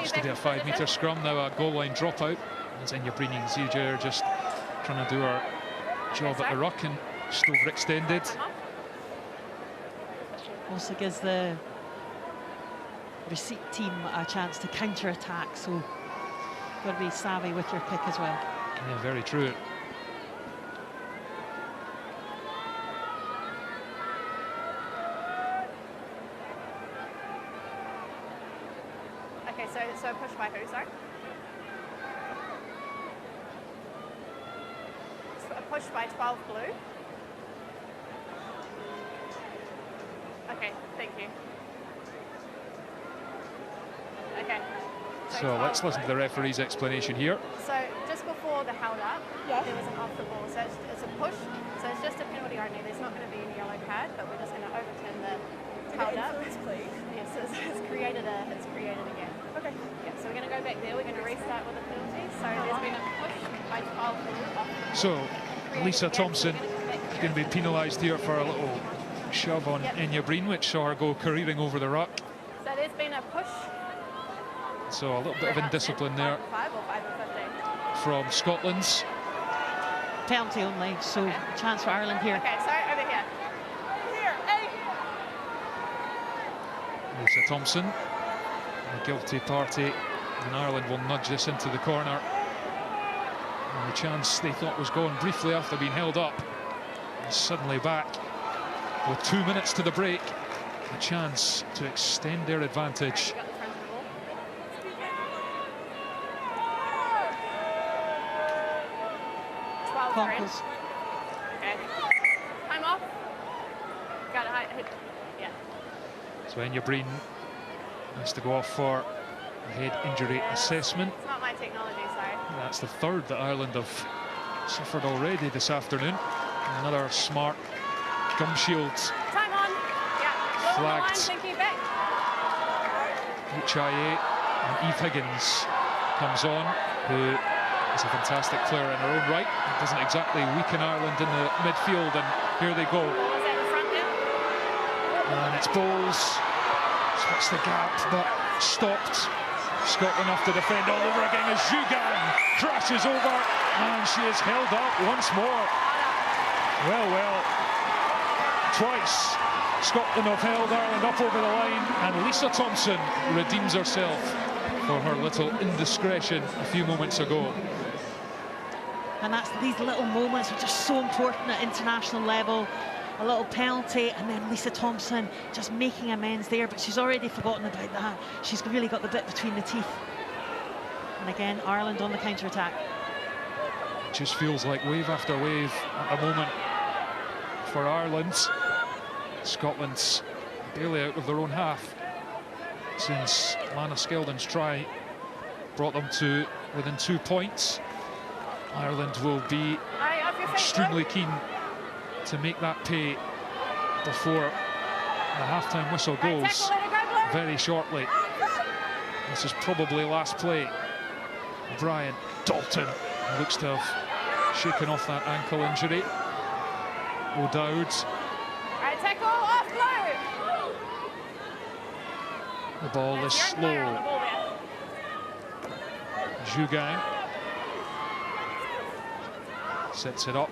Used to be a 5-metre scrum, now a goal line dropout. As in your Breen, you can see Jer just trying to do her job at the ruck and just overextended. Also gives the receipt team a chance to counter-attack, so got to be savvy with your pick as well. Yeah, very true. Okay, so push by who, sorry? Push by 12 blue. Okay, thank you. Okay. So let's listen to the referee's explanation here. So just before the held up, there was an off the ball. So it's a push. So it's just a penalty only. There's not going to be any yellow card, but we're just going to overturn the held up. Please. Yes, it's created again. Okay. Yeah. So we're going to go back there. We're going to restart with a penalty. So there's been a push by 12 blue off. So Lisa Thompson going to be penalised here for a little shove on Enya Breen, which saw her go careering over the ruck. So there's been a push. So a little bit of indiscipline there 5 or 5 or 15. from Scotland's. Penalty only, so chance for Ireland here. Okay, sorry, over here. Here, hey. Lisa Thompson, the guilty party, and Ireland will nudge this into the corner. And the chance they thought was gone briefly after being held up is suddenly back with 2 minutes to the break. A chance to extend their advantage. Conkles. Okay. Time off. Got it. Yeah. So Enya Breen has to go off for a head injury assessment. It's not my technology, sorry. That's the third that Ireland have suffered already this afternoon. Another smart gum shield. Time on. Yeah. Flagged. Thank you, back. HIA, and Eve Higgins comes on, who is a fantastic player in her own right. It doesn't exactly weaken Ireland in the midfield, and here they go. Is that in front now? And it's Bowles. Splits the gap, but stopped. Scotland have to defend all over again as Jugan crashes over, and she is held up once more. Well, twice Scotland have held Ireland up over the line, and Lisa Thompson redeems herself for her little indiscretion a few moments ago. And that's these little moments are just so important at international level. A little penalty, and then Lisa Thompson just making amends there, but she's already forgotten about that. She's really got the bit between the teeth. And again, Ireland on the counter-attack. It just feels like wave after wave at the moment for Ireland. Scotland's barely out of their own half since Lana Skeldon's try brought them to within 2 points. Ireland will be extremely keen to make that pay before the half-time whistle goes very shortly. This is probably last play. Brian Dalton looks to have shaken off that ankle injury. O'Dowd. Right, tackle off blue. The ball is slow. Jugan sets it up.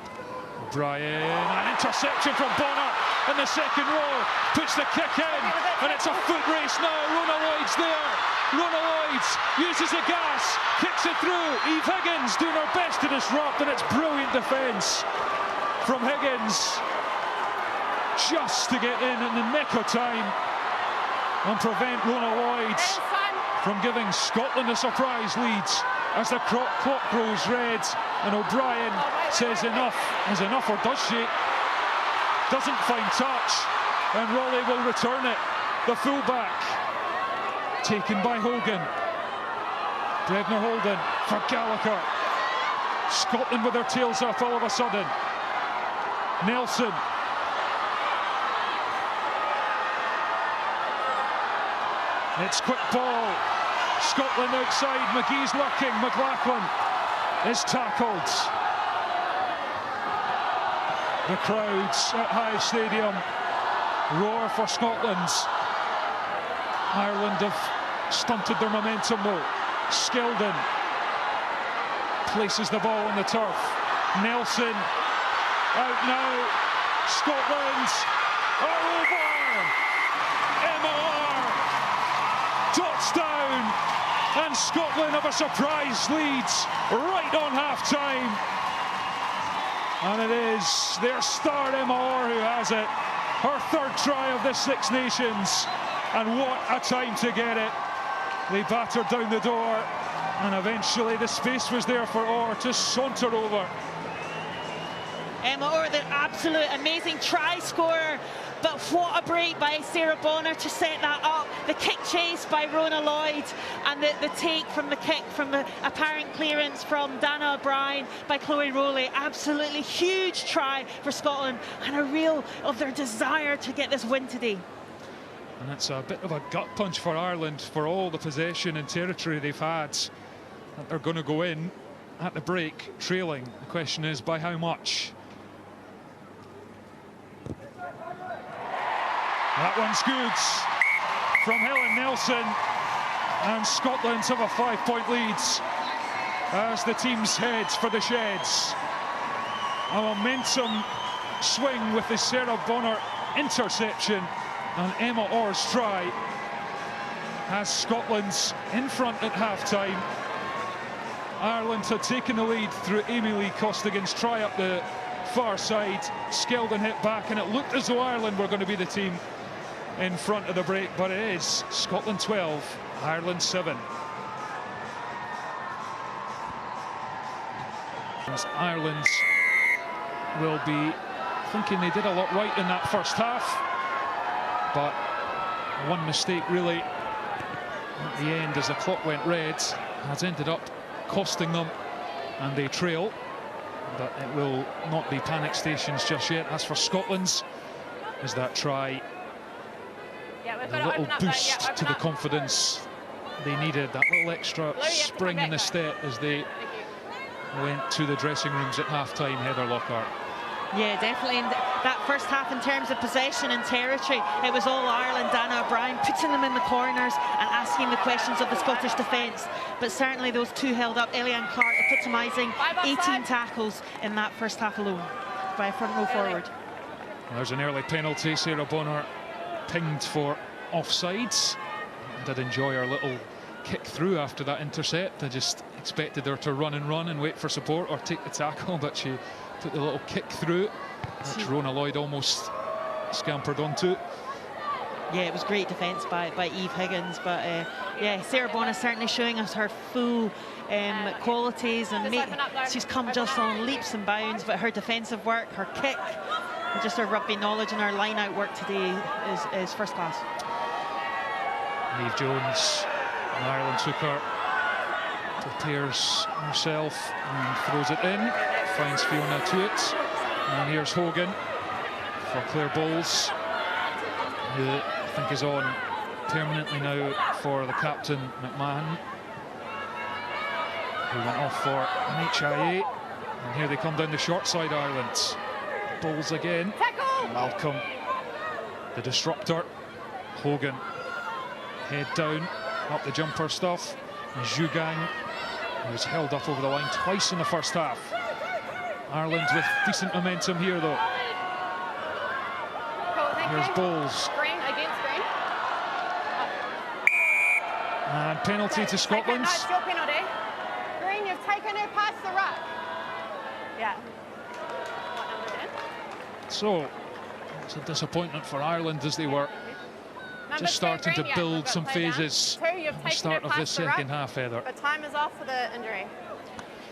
Brian, an interception from Bonner in the second row, puts the kick in, and it's a foot race now. Rona Lloyd's there. Rona Lloyd's uses the gas, kicks it through. Eve Higgins doing her best to disrupt, and it's brilliant defence from Higgins, just to get in the nick of time and prevent Rona Lloyd's from giving Scotland a surprise lead as the clock grows red, and O'Brien says enough is enough, or does she? Doesn't find touch, and Raleigh will return it. The fullback taken by Hogan. Bredner Holden for Gallagher. Scotland with their tails up all of a sudden. Nelson. It's quick ball. Scotland outside, McGee's lurking, McLachlan is tackled. The crowds at Hive Stadium roar for Scotland. Ireland have stunted their momentum though. Skeldon places the ball on the turf. Nelson out now. Scotland are over. MR touchdown, and Scotland have a surprise lead right on half-time. And it is their star MR who has it. Her third try of the Six Nations, and what a time to get it. They battered down the door, and eventually the space was there for Orr to saunter over. Emma Orr, the absolute amazing try scorer, but what a break by Sarah Bonner to set that up. The kick chase by Rona Lloyd, and the take from the kick from the apparent clearance from Dana O'Brien by Chloe Rowley. Absolutely huge try for Scotland, and a real of their desire to get this win today. And it's a bit of a gut punch for Ireland for all the possession and territory they've had. That they're going to go in at the break trailing. The question is by how much? That one's good from Helen Nelson, and Scotland have a 5-point lead as the teams head for the sheds. A momentum swing with the Sarah Bonner interception, and Emma Orr's try has Scotland in front at half-time. Ireland had taken the lead through Amy Lee Costigan's try up the far side. Skeldon hit back, and it looked as though Ireland were going to be the team in front of the break, but it is Scotland 12, Ireland 7. As Ireland will be thinking they did a lot right in that first half, but one mistake really at the end as the clock went red has ended up costing them, and they trail. But it will not be panic stations just yet. As for Scotland's, is that try a little boost to the confidence they needed, that little extra spring in the step as they went to the dressing rooms at half-time. Heather Lockhart. Yeah, definitely. In that first half, in terms of possession and territory, it was all Ireland. Dana O'Brien putting them in the corners and asking the questions of the Scottish defence. But certainly those two held up. Eliane Clark epitomising 18 tackles in that first half alone by a front row forward. There's an early penalty. Sarah Bonner pinged for offsides. Did enjoy her little kick through after that intercept. I just expected her to run and wait for support or take the tackle, but she took the little kick through, which Rona Lloyd almost scampered onto. Yeah, it was great defence by Eve Higgins, but yeah, Sarah Bonner certainly showing us her full qualities, and she's come just on leaps and bounds, but her defensive work, her kick, and just her rugby knowledge and her line-out work today is first class. Niamh Jones, and Ireland took her, prepares herself and throws it in, finds Fiona to it, and here's Hogan for Claire Bowles, who I think is on permanently now for the captain McMahon, who went off for an HIA, and here they come down the short side, Ireland. Bowles again, Malcolm, the disruptor, Hogan, head down, up the jumper stuff, and Zhugang, who's held up over the line twice in the first half. Ireland with decent momentum here though. Here's Bowles. Green against Green. And penalty to Scotland. No, it's your penalty. Green, you've taken her past the ruck. Yeah. What number then? So, it's a disappointment for Ireland as they were just starting to build some phases at the start of the second half, Heather. But time is off for the injury.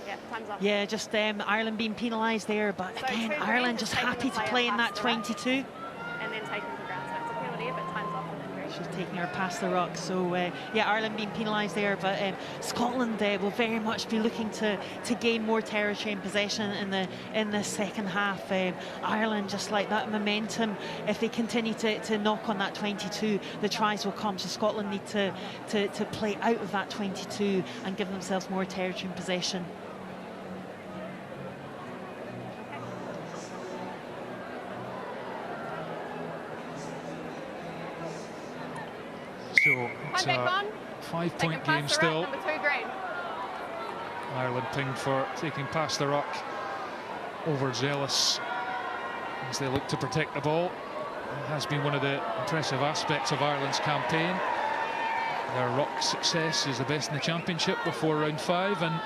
Yeah, time's off. Yeah, just Ireland being penalised there, but So again, Green Ireland has just taken happy the to player play in that past the ruck 22. And then taken for ground, so it's a penalty, but time's off for the injury. She's taking her past the ruck. So yeah, Ireland being penalised there, but Scotland will very much be looking to gain more territory and possession in the second half. Ireland just like that momentum. If they continue to knock on that 22, the tries will come. So Scotland need to play out of that 22 and give themselves more territory and possession. So it's a 5-point game still. Ireland pinged for taking past the ruck. Overzealous as they look to protect the ball. It has been one of the impressive aspects of Ireland's campaign. Their ruck success is the best in the championship before round 5, and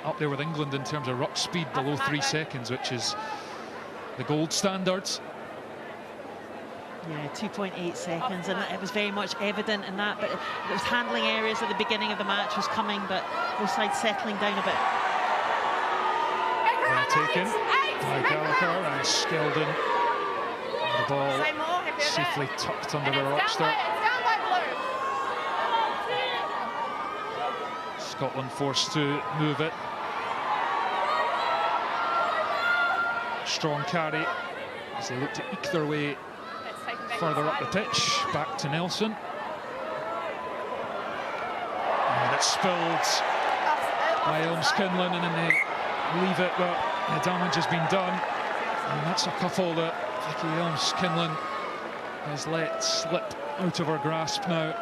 up there with England in terms of ruck speed below 3 seconds, which is the gold standard. Yeah, 2.8 seconds, and it was very much evident in that, but it was handling areas at the beginning of the match was coming, but both sides settling down a bit. Well taken by Gallagher, and Skeldon. The ball safely tucked under the roster. Scotland forced to move it. Strong carry as they look to eke their way further up the pitch, back to Nelson. And it's spilled by Elms-Kinlan, and then they leave it, but the damage has been done. And that's a couple that Vicky Elms-Kinlan has let slip out of her grasp now.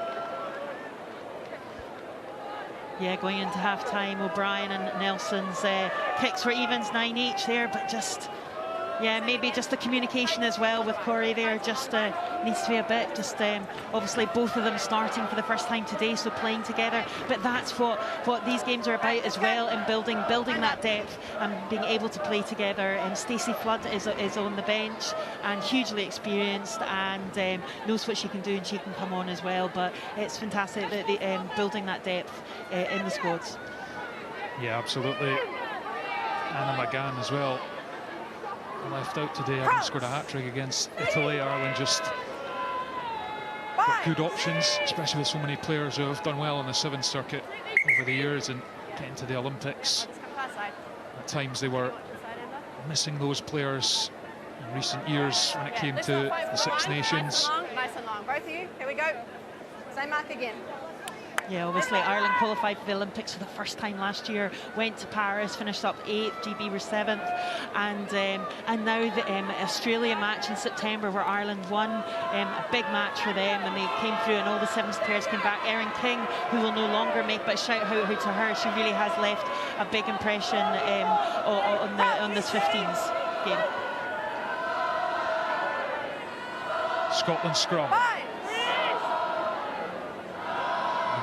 Yeah, going into half-time, O'Brien and Nelson's kicks were evens, 9 each there, but just... yeah, maybe just the communication as well with Corey there just needs to be a bit, just obviously both of them starting for the first time today, so playing together, but that's what these games are about as well, in building that depth and being able to play together. And Stacey Flood is on the bench and hugely experienced and knows what she can do, and she can come on as well, but it's fantastic that they, building that depth in the squads. Yeah, absolutely. Anna McGann as well, left out today, having scored a hat-trick against Italy. Ireland just got good options, especially with so many players who have done well on the Sevens circuit over the years and getting to the Olympics. At times they were missing those players in recent years when it came to the Six Nations. Nice and long. Both of you, here we go. Same mark again. Yeah, obviously Ireland qualified for the Olympics for the first time last year, went to Paris, finished up 8th, GB were 7th, and now the Australia match in September where Ireland won, a big match for them, and they came through and all the Sevens players came back. Erin King, who will no longer make, but shout out to her, she really has left a big impression on this 15s game. Scotland scrum.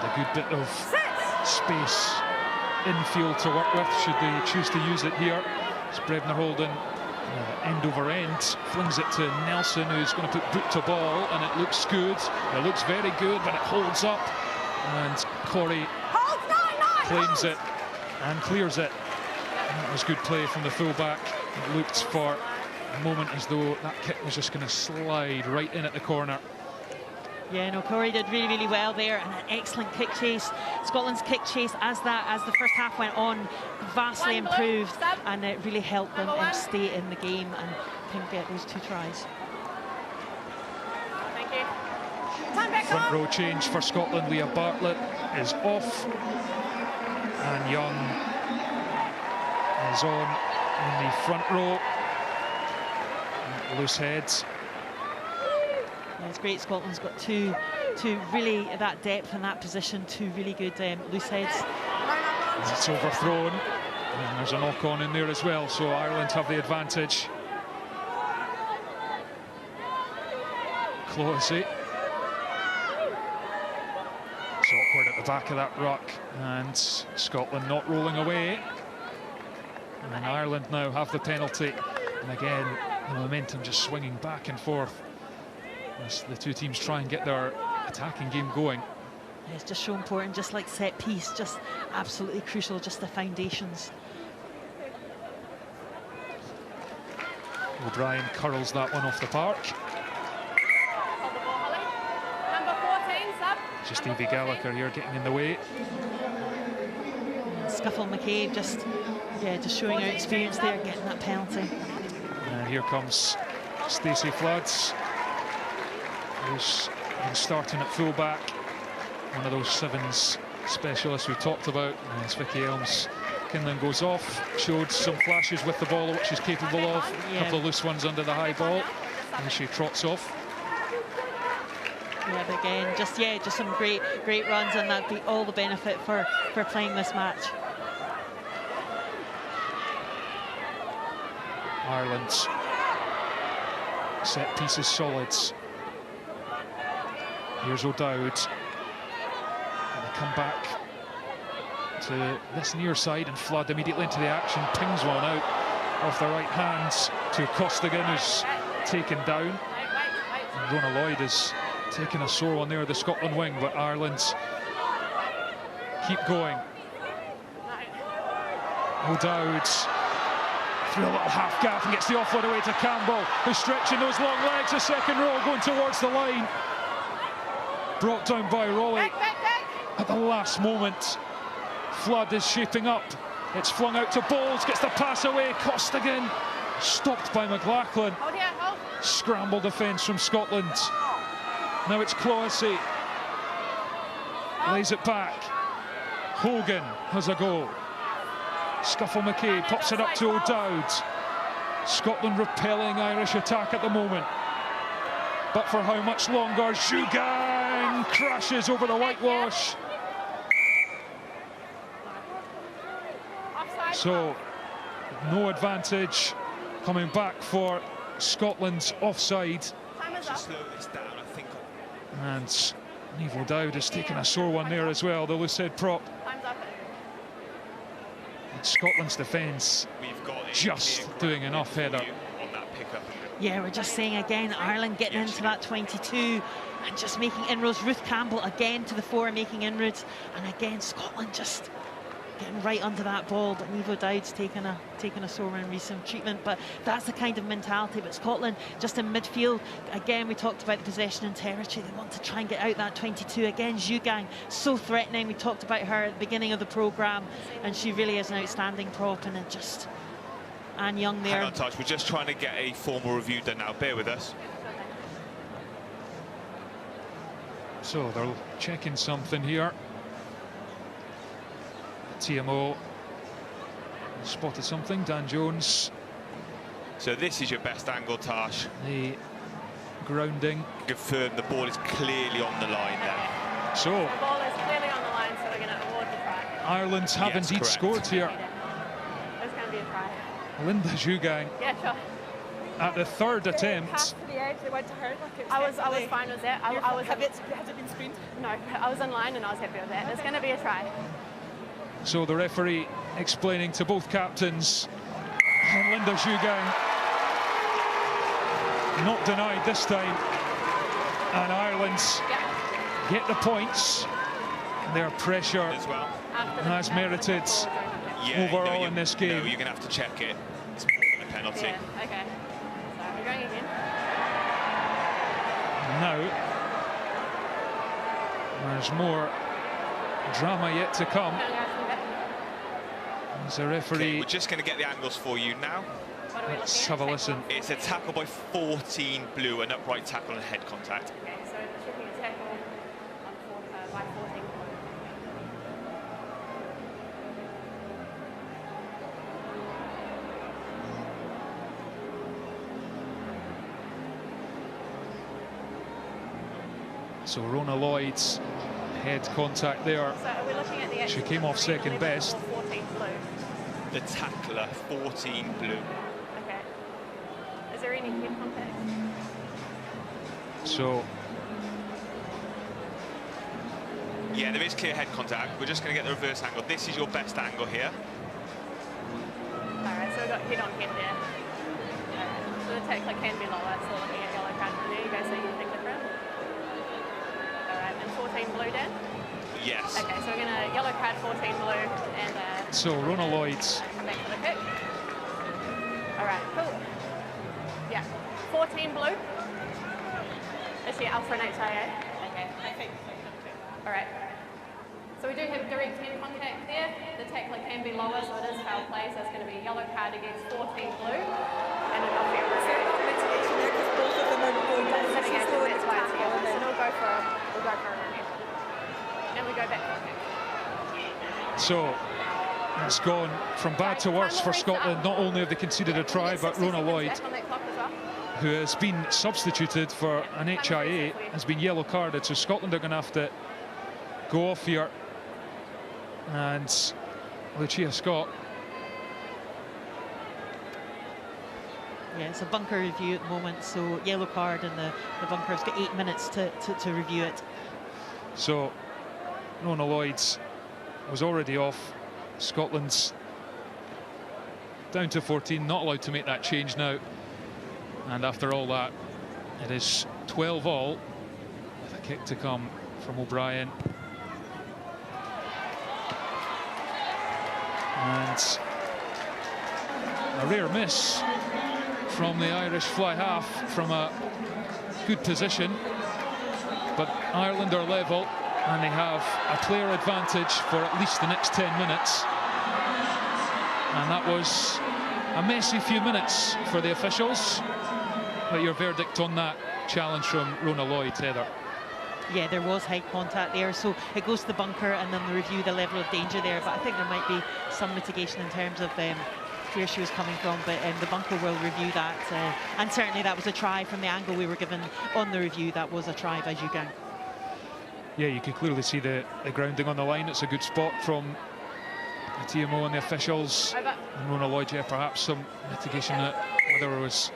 A good bit of space infield to work with should they choose to use it here. It's Brevner Holden end over end, flings it to Nelson, who's going to put boot to ball, and it looks good. It looks very good, but it holds up, and Corey claims it and clears it. And that was good play from the fullback. It looked for a moment as though that kick was just going to slide right in at the corner. Yeah, no, Corey did really, really well there, and an excellent kick chase. Scotland's kick chase, as the first half went on, vastly improved, and it really helped them stay in the game and can get those 2 tries. Thank you. Front row change for Scotland. Leah Bartlett is off, and Young is on in the front row. Loose heads. Yeah, it's great. Scotland's got two really, that depth and that position, 2 really good loose heads. It's overthrown, and there's a knock-on in there as well, so Ireland have the advantage. Clohessy. It's awkward at the back of that ruck, and Scotland not rolling away. And Ireland now have the penalty, and again the momentum just swinging back and forth as the 2 teams try and get their attacking game going. Yeah, it's just so important, just like set piece, just absolutely crucial, just the foundations. O'Brien curls that one off the park. Hold the ball, Holly. Number 14. Just Evie Gallagher here getting in the way. Scuffle McCabe just showing her experience there, getting that penalty. And here comes Stacey Floods, who's been starting at full-back. One of those sevens specialists we talked about. As Vicky Elms Kinlan goes off, showed some flashes with the ball, which she's capable of. A couple of loose ones under the high ball, and she trots off. Yeah, but again, just some great runs, and that'd be all the benefit for playing this match. Ireland's set pieces solids. Here's O'Dowd. And they come back to this near side, and Flood immediately into the action, pings one out off the right hands to Costigan, who's taken down. And Rona Lloyd is taking a sore one there, the Scotland wing, but Ireland's keep going. O'Dowd through a little half gap and gets the offload away to Campbell, who's stretching those long legs, a second row going towards the line. Brought down by Rolly at the last moment. Flood is shaping up. It's flung out to Bowles, gets the pass away. Costigan stopped by McLachlan. Scramble defence from Scotland. Now it's Clohessy. Lays it back. Hogan has a go. Scuffle McCabe pops it up to O'Dowd. Scotland repelling Irish attack at the moment. But for how much longer? Zhugang crashes over the whitewash. So, no advantage coming back for Scotland's offside. And Niamh O'Dowd has taken a sore one there as well, the loose head prop. And Scotland's defence just doing enough, Heather. Yeah, we're just saying again, Ireland getting into that 22 and just making inroads. Ruth Campbell again to the fore, making inroads, and again Scotland just getting right under that ball. But Niamh O'Dowd's taken a sore and recent treatment. But that's the kind of mentality. But Scotland just in midfield again. We talked about the possession and territory. They want to try and get out that 22 again. Zhugang so threatening. We talked about her at the beginning of the programme, and she really is an outstanding prop. And it just. Anne Young there. Hang on, Touch. We're just trying to get a formal review done now. Bear with us. So they're checking something here. TMO spotted something. Dan Jones. So this is your best angle, Tash. The grounding. Confirm the ball is clearly on the line there. So the ball is clearly on the line, so we're going to award the try. Ireland have indeed correct. scored here. There's going to be a try. Linda Zhugang Yeah, sure. at the third attempt. Pass to the edge, they went to her. Like it I was fine with that. I was has it been screened? No, I was in line and I was happy with that. There's going to be a try. So the referee explaining to both captains, and Linda Zhugang not denied this time, and Ireland get the points. Their pressure As well. has merited overall in this game. No, you're going to have to check it. It's more than a penalty. Yeah, okay. So we're going again. Now there's more drama yet to come. As a referee, Okay, we're just going to get the angles for you now. let's have a listen. It's a tackle by 14 blue, an upright tackle and head contact. Okay, so checking a tackle on by 14. So Rona Lloyd's head contact there. So are we looking at the She came off second best. 14 blue. The tackler, 14 blue. Okay. Is there any head contact? So Yeah, there is clear head contact. We're just going to get the reverse angle. This is your best angle here. Alright, so we've got head on head there. Alright, so the tackler can be lower, still looking at yellow card. There you go, so you think different. Alright, and 14 blue then? Yes. Okay, so we're going to yellow card 14 blue and so Rona Lloyd's back to the kick. Alright, cool. Yeah, 14 blue. Is she out for an HIA? Okay, I think so. All right. So we do have direct hand contact there. The tackler can be lower, so it is foul play. So it's going to be a yellow card against 14 blue, and an off-field review. Mitigation there because both of them are going down. That's why it's yellow. So we'll go for a review. And we go back to attack. So it's gone from bad to worse for Scotland. Not only have they conceded a try, but Rona Lloyd, who has been substituted for an HIA, has been yellow carded. So Scotland are going to have to go off here. And Lucia Scott. Yeah, it's a bunker review at the moment, so yellow card, and the bunker's got 8 minutes to review it. So Rona Lloyd was already off. Scotland's down to 14, not allowed to make that change now. And after all that, it is 12 all, with a kick to come from O'Brien. And a rare miss from the Irish fly half from a good position. But Ireland are level, and they have a player advantage for at least the next 10 minutes. And that was a messy few minutes for the officials. But your verdict on that challenge from Rona Lloyd, Heather? Yeah, there was high contact there, so it goes to the bunker, and then they review the level of danger there. But I think there might be some mitigation in terms of where she was coming from, but the bunker will review that. And certainly that was a try from the angle we were given on the review. That was a try by Zhugang. Yeah, you can clearly see the grounding on the line. It's a good spot from the TMO and the officials. Over. And Rona Lloyd, yeah, perhaps some mitigation that whether it was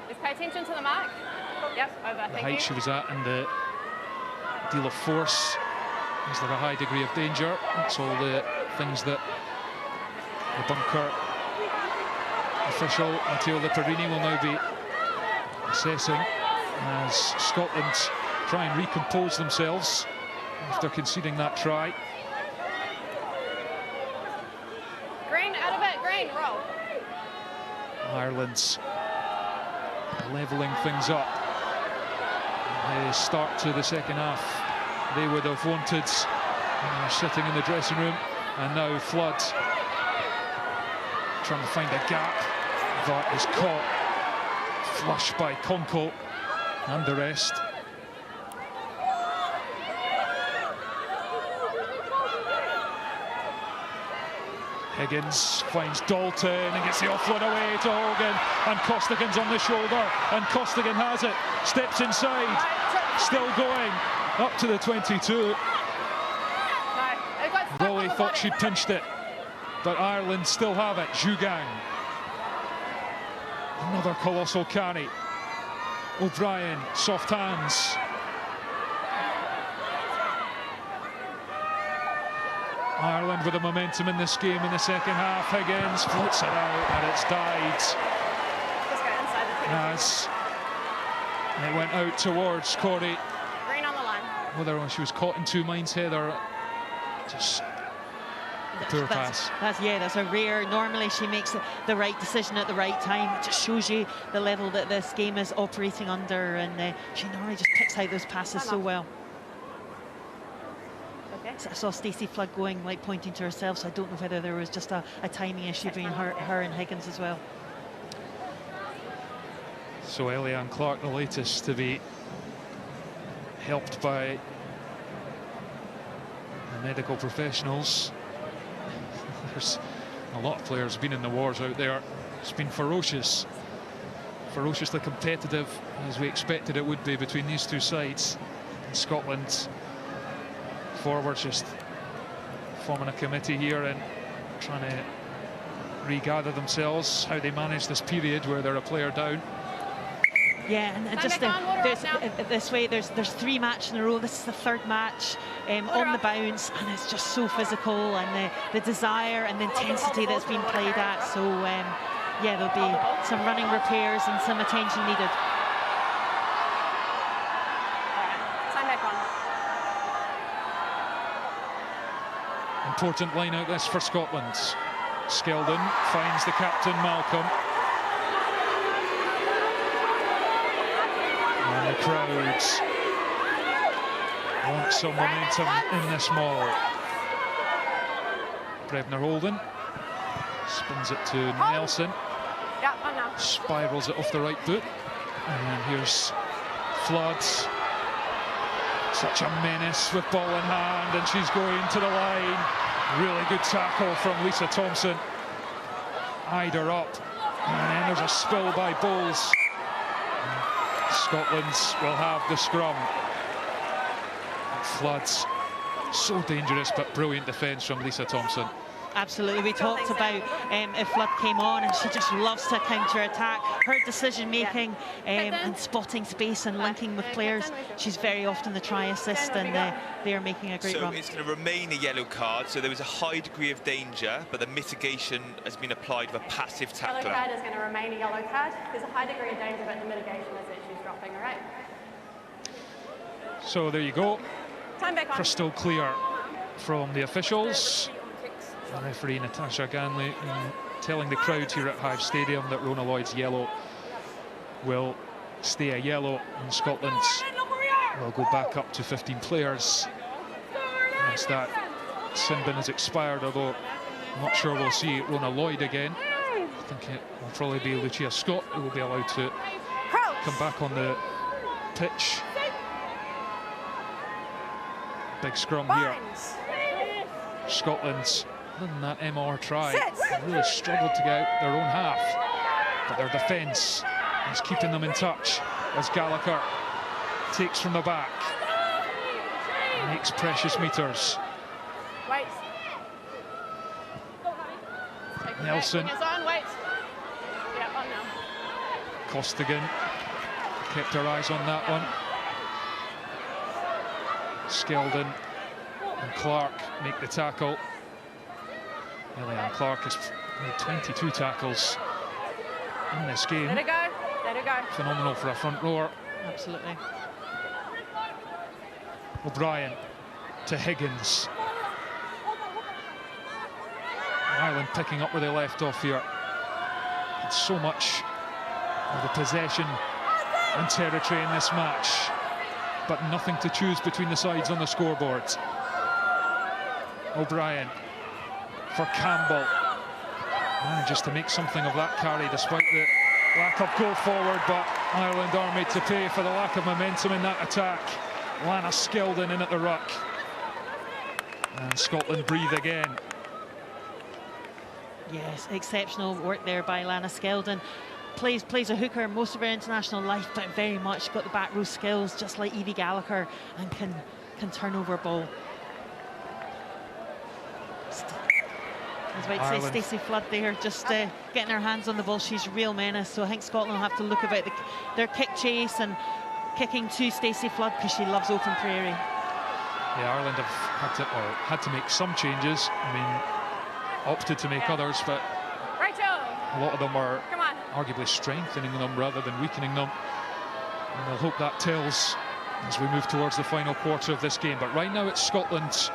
Just pay attention to the mark. Yep, over. the Thank height you. she was at and the deal of force. Is there a high degree of danger? That's all the things that the bunker official Matteo Liparini will now be assessing as Scotland try and recompose themselves after conceding that try. Green, out of it. Green, roll. Ireland's levelling things up. They start to the second half. They would have wanted sitting in the dressing room, and now Flood trying to find a gap that is caught flush by Conkle and the rest. Higgins finds Dalton and gets the offload away to Hogan, and Costigan's on the shoulder, and Costigan has it, steps inside, still going up to the 22. Rolly thought she'd pinched it, but Ireland still have it. Zhugang, another colossal carry. O'Brien, soft hands. Ireland with the momentum in this game in the second half. Higgins floats it out, and it's died as it went out towards Corey. Green on the line. Whether she was caught in two minds, Heather, just a poor pass. That's a rare. Normally she makes the right decision at the right time. It just shows you the level that this game is operating under, and she normally just picks out those passes so well. So I saw Stacey Flood going, like pointing to herself, so I don't know whether there was just a timing issue between her and Higgins as well. So Eliane Clark, the latest to be helped by the medical professionals. There's a lot of players been in the wars out there. It's been ferociously competitive, as we expected it would be between these two sides. And Scotland forwards just forming a committee here and trying to regather themselves, how they manage this period where they're a player down. Yeah, and just this way, there's 3 matches in a row. This is the 3rd match on the bounce, and it's just so physical, and the desire and the intensity that's been played at. So yeah, there'll be some running repairs and some attention needed. Sign back on. Important line out this for Scotland. Skeldon finds the captain Malcolm. And the crowds want some momentum in this maul. Brevner Holden spins it to Nelson. Spirals it off the right boot. And here's Floods. Such a menace with ball in hand, and she's going to the line. Really good tackle from Lisa Thompson. Eyed her up. And then there's a spill by Bowles. Scotland will have the scrum. Floods, so dangerous, but brilliant defence from Lisa Thompson. Absolutely, we talked about if Flood came on, and she just loves to counter-attack. Her decision-making and spotting space and linking with players, she's very often the try assist, and they are making a great run. So it's going to remain a yellow card, so there was a high degree of danger, but the mitigation has been applied with a passive tackler. Yellow card is going to remain a yellow card. There's a high degree of danger, but the mitigation is that she's dropping, all right? So there you go. Time back on. Crystal clear from the officials. Referee Natasha Ganley telling the crowd here at Hive Stadium that Rona Lloyd's yellow will stay a yellow, and Scotland's will go back up to 15 players. Once that sin bin has expired, although I'm not sure we'll see Rona Lloyd again. I think it will probably be Lucia Scott who will be allowed to come back on the pitch. Big scrum here. Scotland's than that MR try, really struggled to get out their own half, but their defence is keeping them in touch as Gallagher takes from the back, makes precious meters. Nelson, Costigan kept her eyes on that one. Skeldon and Clark make the tackle. Eliane Clark has made 22 tackles in this game. Let it go, let it go. Phenomenal for a front rower. Absolutely. O'Brien to Higgins. Ireland picking up where they left off here. It's so much of the possession and territory in this match, but nothing to choose between the sides on the scoreboard. O'Brien for Campbell. Manages to make something of that carry despite the lack of go forward, but Ireland are made to pay for the lack of momentum in that attack. Lana Skeldon in at the ruck. And Scotland breathe again. Yes, exceptional work there by Lana Skeldon. Plays a hooker most of her international life, but very much got the back row skills, just like Evie Gallagher, and can turn over ball. I was about to say Stacey Flood there, just getting her hands on the ball. She's a real menace, so I think Scotland will have to look about their kick chase and kicking to Stacey Flood, because she loves open prairie. Yeah, Ireland have had to make some changes. I mean, opted to make others, but a lot of them are arguably strengthening them rather than weakening them. And we'll hope that tells as we move towards the final quarter of this game. But right now it's Scotland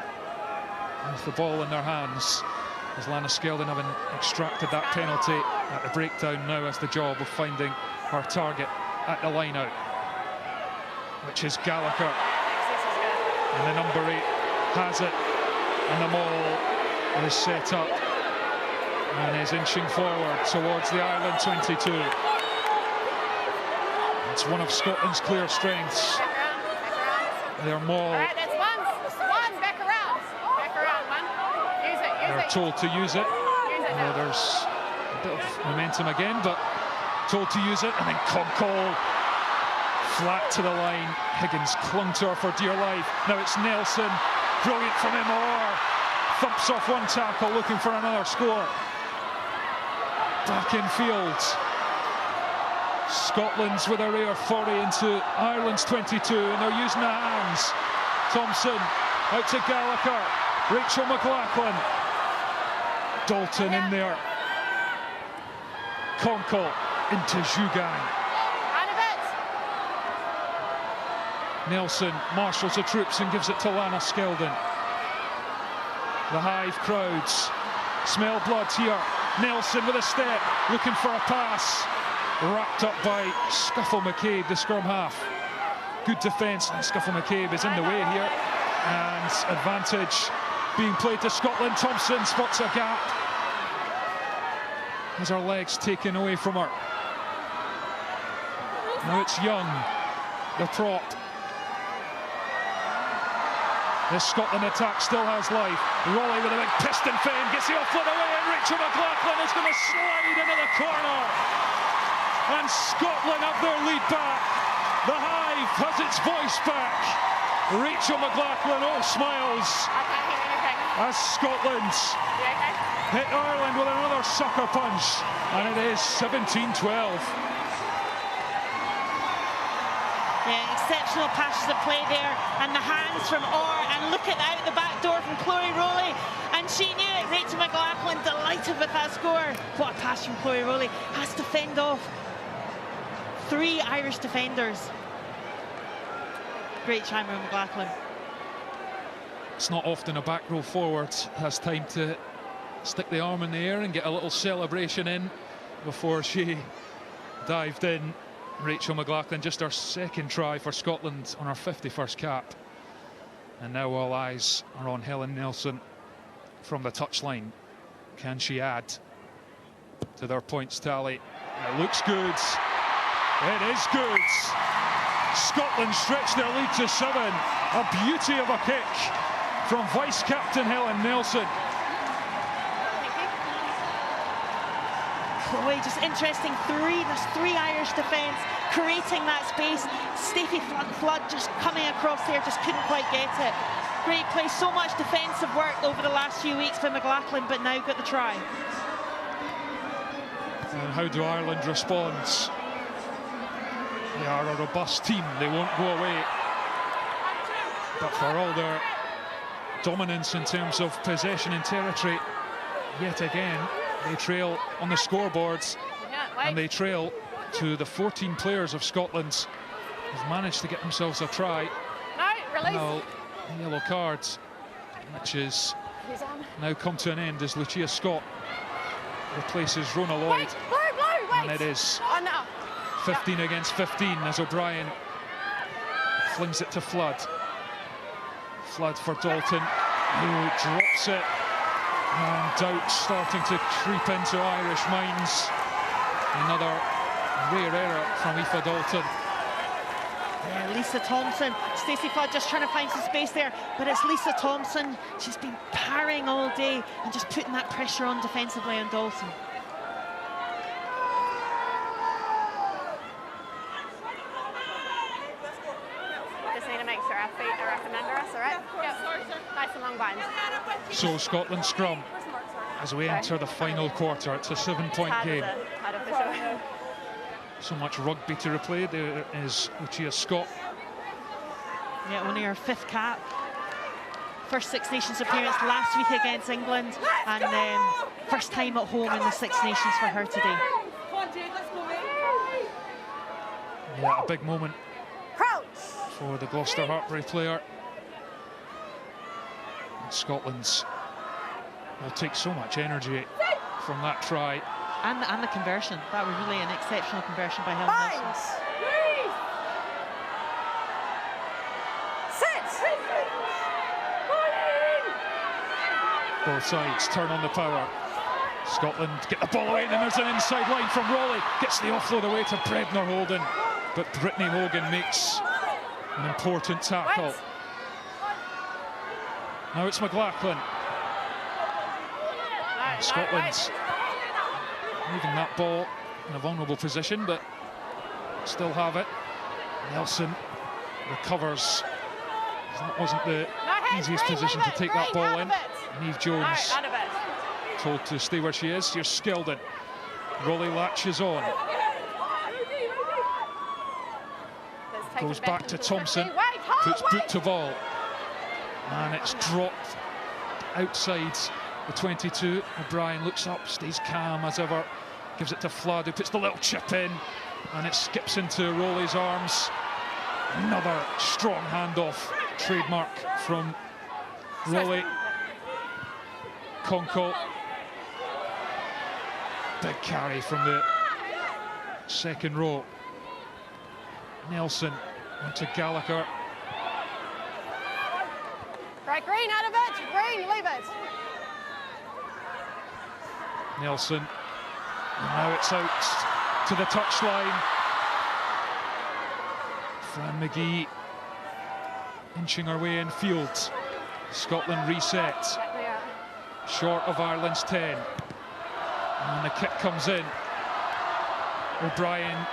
with the ball in their hands, as Lana Skeldon, having extracted that penalty at the breakdown, now has the job of finding her target at the line out, which is Gallagher. And the number 8 has it, and the maul is set up and is inching forward towards the Ireland 22. It's one of Scotland's clear strengths. Their maul. All right, that's one, back around, one. Use it. They're told to use it. There's a bit of momentum again, but told to use it, and then Conkle flat to the line. Higgins clung to her for dear life. Now it's Nelson, brilliant from MR. Thumps off one tackle, looking for another score. Back in field. Scotland's with a rare 40 into Ireland's 22, and they're using the hands. Thompson out to Gallagher. Rachel McLachlan. Dalton in there. Conkle into Zhugang. Nelson marshals the troops and gives it to Lana Skeldon. The Hive crowds smell blood here. Nelson with a step, looking for a pass. Wrapped up by Scuffle McCabe, the scrum half. good defence. Scuffle McCabe is in the way here, and advantage being played to Scotland. Thompson spots a gap. Has her legs taken away from her. Now it's Young, the prop. This Scotland attack still has life. Rolly with a big piston fend, gets the offload away, and Rachel McLaughlin is going to slide into the corner. And Scotland have their lead back. The Hive has its voice back. Rachel McLaughlin, all smiles. As Scotland hit Ireland with another sucker punch. And it is 17-12. Yeah, exceptional passes of play there, and the hands from Orr, and look at out the back door from Chloe Rowley, and she knew it. Rachel McLaughlin delighted with that score. What a pass from Chloe Rowley, has to fend off 3 Irish defenders. Great try from McLaughlin. It's not often a back row forward has time to stick the arm in the air and get a little celebration in before she dived in. Rachel McLaughlin, just her second try for Scotland on her 51st cap. And now all eyes are on Helen Nelson from the touchline. Can she add to their points tally? It looks good. It is good. Scotland stretch their lead to 7. A beauty of a kick from vice-captain Helen Nelson. Chloe, just interesting, there's 3 Irish defence creating that space. Stacey Flood just coming across there, just couldn't quite get it. Great play, so much defensive work over the last few weeks by McLaughlin, but now got the try. And how do Ireland respond? They are a robust team, they won't go away. But for all their dominance in terms of possession and territory, yet again, they trail on the scoreboards, and they trail to the 14 players of Scotland who've managed to get themselves a try. Now, the yellow card, which is now come to an end as Lucia Scott replaces Rona Lloyd. And it is 15 against 15 as O'Brien flings it to Flood. Flood for Dalton, who drops it. And doubt starting to creep into Irish minds. Another rare error from Aoife Dalton. Yeah, Lisa Thompson. Stacey Flood just trying to find some space there, but it's Lisa Thompson. She's been parrying all day and just putting that pressure on defensively on Dalton. Just need to make sure our feet are up and under us, all right? Yep. Nice and long binds. So Scotland scrum as we enter the final quarter. It's a 7-point game. So much rugby to replay. There is Lucia Scott. Yeah, only her 5th cap. First Six Nations appearance last week against England, and first time at home in the Six Nations for her today. Yeah, a big moment for the Gloucester Hartbury player. And Scotland's will take so much energy from that try. And the conversion. That was really an exceptional conversion by Helen Nelson. Both sides turn on the power. Scotland get the ball away, and then there's an inside line from Rowley. Gets the offload away to Brednar Holden, but Brittany Hogan makes an important tackle. Now it's McLaughlin. Scotland's moving that ball in a vulnerable position, but still have it. Nelson recovers. That wasn't the easiest position to take that ball in. Niamh Jones told to stay where she is. Here's Skeldon. Rowley latches on. Goes back to Thompson. Puts boot to ball. And it's dropped outside the 22. O'Brien looks up, stays calm as ever. Gives it to Flood, who puts the little chip in. And it skips into Rowley's arms. Another strong handoff. Trademark from Rowley. Conkle. Big carry from the second row. Nelson onto Gallagher. Right, Green out of it. Green, leave it. Nelson. And now it's out to the touchline. Fran McGee inching her way in field. Scotland reset. Short of Ireland's 10. And the kick comes in. O'Brien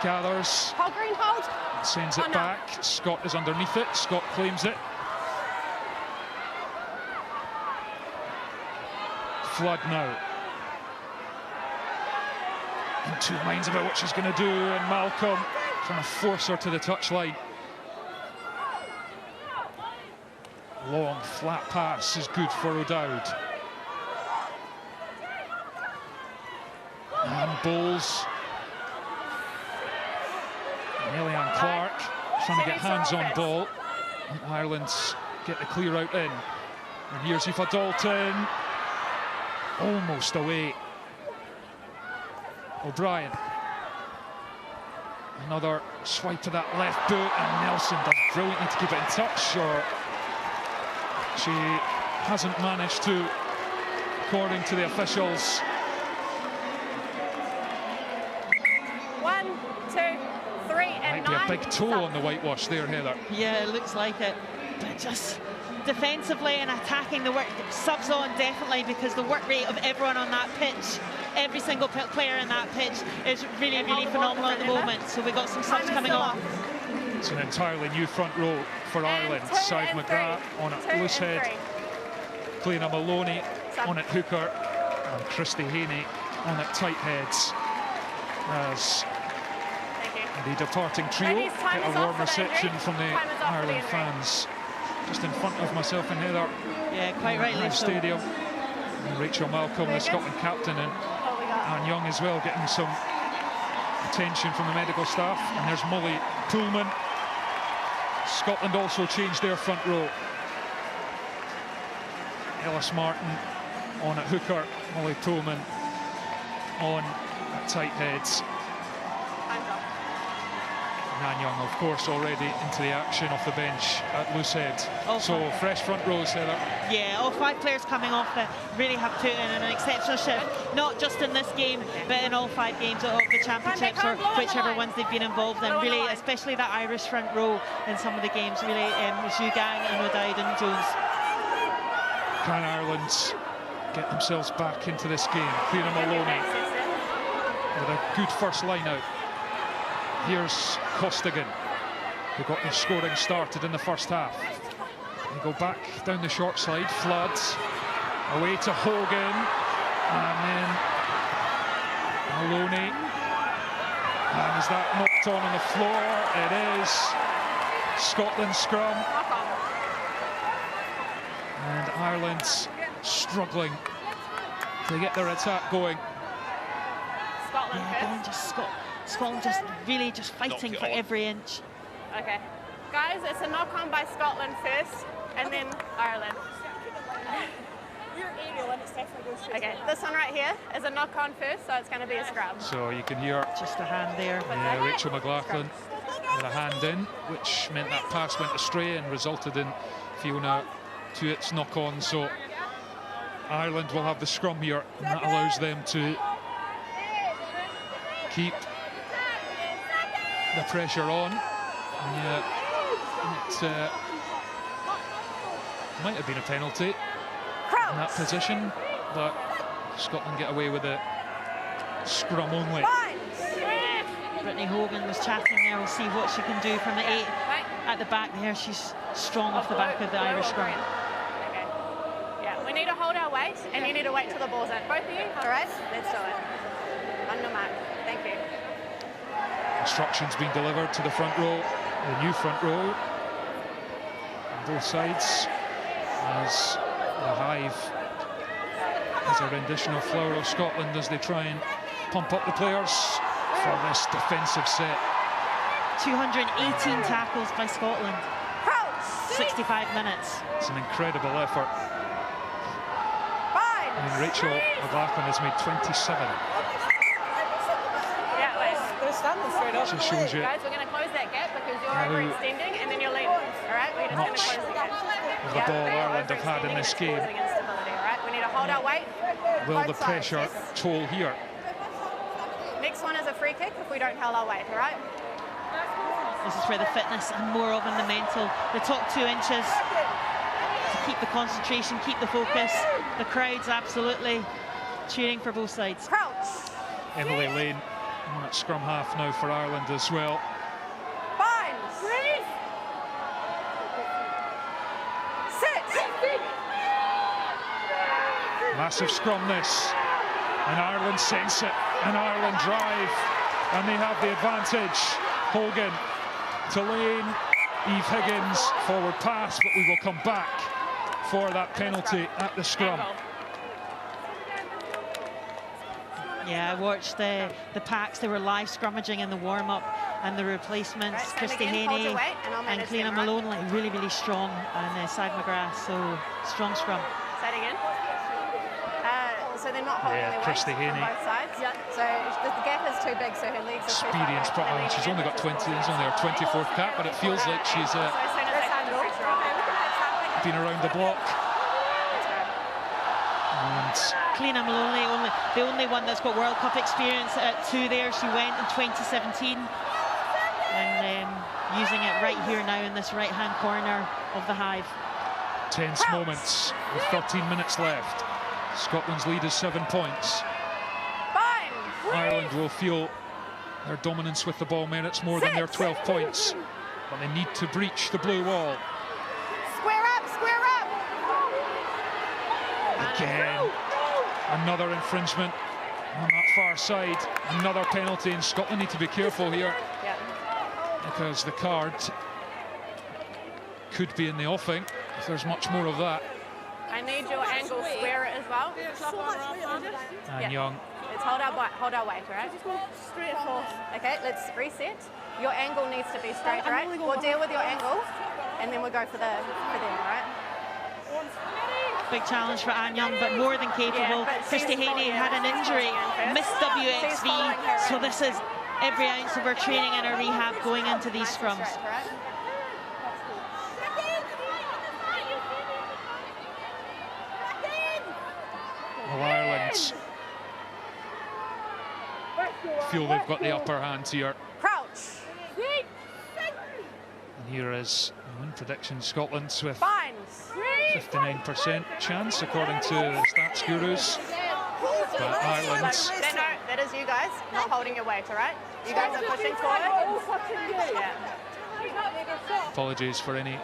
gathers. Hold, Green, hold. Sends it back. Scott is underneath it. Scott claims it. Flood now. In two minds about what she's going to do, and Malcolm trying to force her to the touchline. Long, flat pass is good for O'Dowd. And Bowles. And Eliane Clark trying to get hands on ball. And Ireland's get the clear out in. And here's Aoife Dalton. Almost away. O'Brien. Another swipe to that left boot, and Nelson does brilliantly to keep it in touch, or she hasn't managed to, according to the officials. 1, 2, 3, and 9. Might be a big toe on the whitewash there, Heather. Yeah, it looks like it. But just defensively and attacking, the work subs on definitely, because the work rate of everyone on that pitch, every single player in that pitch, is really, really phenomenal at the moment. So we've got some subs coming on. It's an entirely new front row for Ireland. Sive McGrath on at loosehead, Cleena Maloney on at hooker, and Christy Haney on at tight heads. As the departing trio get a warm reception from the Ireland fans. Just in front of myself and Heather. Yeah, quite rightly so. Stadium. And Rachel Malcolm, the Scotland captain, and Anne Young as well, getting some attention from the medical staff. And there's Molly Pullman. Scotland also changed their front row. Ellis Martin on at hooker, Molly Pullman on at tight heads. Nan Young, of course, already into the action off the bench at loosehead. So fresh front rows, Heather. Yeah, all 5 players coming off really have put in an exceptional shift, not just in this game, but in all 5 games of the championships, or whichever ones they've been involved in. Really, especially that Irish front row in some of the games, really, Zhugang and O'Dowd and Jones. Can Ireland get themselves back into this game? Cleena Maloney with a good first line out. Here's Costigan, who got the scoring started in the first half. They go back down the short side. Flood away to Hogan, and then Maloney. And is that knocked on the floor? It is. Scotland scrum. And Ireland's struggling to get their attack going. Scotland just really just fighting for every inch. Okay. Guys, it's a knock-on by Scotland first, and then Ireland. We're aerial and it's definitely goes straight. Okay, this one right here is a knock-on first, so it's going to be a scrum. So you can hear just a hand there. Yeah, Rachel McLaughlin with a hand in, which meant that pass went astray and resulted in Fiona Tuitt's knock-on. So Ireland will have the scrum here, and that allows them to keep the pressure on. And it might have been a penalty in that position, but Scotland get away with it. Scrum only. Brittany Hogan was chatting there. We'll see what she can do from the 8 at the back there. She's strong off the back of the Irish scrum. Okay. Yeah, we need to hold our weight, and you need to wait till the ball's in. Both of you, all right? Let's do it. On your mark. Thank you. Instructions being delivered to the front row, the new front row, on both sides, as the Hive has a rendition of Flower of Scotland as they try and pump up the players for this defensive set. 218 tackles by Scotland, 65 minutes. It's an incredible effort. And Rachel McLaughlin has made 27. Yeah, wait. They're standing straight up. Just shows you Guys, we're going to close close that gap because you're overextending and then you're leading. All right, we're just going to close the gap. Of the ball Ireland have had in this game. Instability, all right? We need to hold our weight. Will the pressure toll here? Next one is a free kick if we don't hold our weight, all right? This is where the fitness and more often the mental, the top 2 inches, to keep the concentration, keep the focus. The crowd's absolutely cheering for both sides. Crouch. Emily Lane on at scrum half now for Ireland as well. Bind. Sit. Massive scrum this, and Ireland sense it, and Ireland drive, and they have the advantage. Hogan to Lane, Eve Higgins, forward pass, but we will come back for that penalty at the scrum. Yeah, I watched the packs. They were live scrummaging in the warm-up, and the replacements, Right, Christy again, Haney and Cleena Malone, like really strong, and Sid McGrath, so strong scrum. Say it again. So they're not holding their weight Christy on Haney. both sides. Yep. So the gap is too big, so her legs are too far away. Experienced, but she's only got 20. It's only her 24th cap, but it feels like she's So as soon as they put the pressure on, been around the block. And Cleena Malone, the only one that's got World Cup experience at 2 there. She went in 2017, and using it right here now in this right-hand corner of the hive. tense moments with 13 minutes left. Scotland's lead is 7 points. Ireland will feel their dominance with the ball merits more than their 12 points, but they need to breach the blue wall. Square up, square up. Again, another infringement on that far side. Another penalty, and Scotland need to be careful here because the card could be in the offing if there's much more of that. I need your angle square it as well. And Young. Let's hold our weight, all right? Straight across. Okay, let's reset. Your angle needs to be straight, right? We'll deal with your angle, and then we'll go for them, all right? Big challenge for Ann Young, but more than capable. Christy Haney had an injury, missed WXV, so this is every ounce of her training and her rehab going into these scrums. Well, Ireland feel they've got the upper hand here. Crouch. And here is win prediction Scotland with Binds. 59% chance according to the stats gurus. But Ireland. That is you guys not holding your weight, all right? You guys are pushing forward. Apologies for any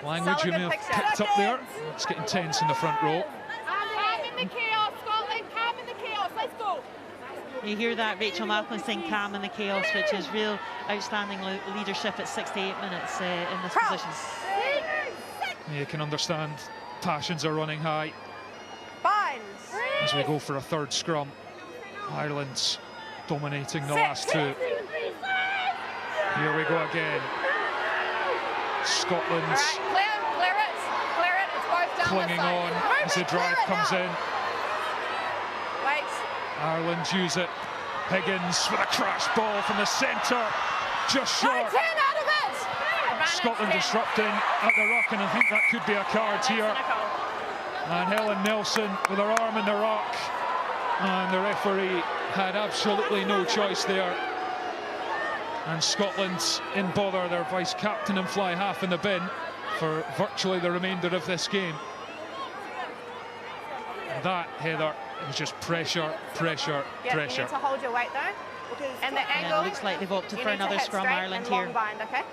language you may have picked up there. It's getting tense in the front row. Calm in the chaos, Scotland, calm in the chaos, let's go. You hear that Rachel Macklin saying calm in the chaos, which is real outstanding leadership at 68 minutes in this position. You can understand passions are running high as we go for a third scrum. Ireland's dominating the last two. Here we go again. Scotland's Clear it, it's both down clinging on as the drive comes in. Wait. Ireland use it. Higgins with a crash ball from the centre, just short. 10 out of it. Scotland disrupting at the ruck, and I think that could be a card here. And Helen Nelson with her arm in the ruck, and the referee had absolutely no choice there. And Scotland in bother, their vice captain and fly half in the bin for virtually the remainder of this game. And that, Heather, was just pressure. You need to hold your weight though. And the angle. Yeah, it looks like they've opted for another scrum, Ireland here. Bind, okay?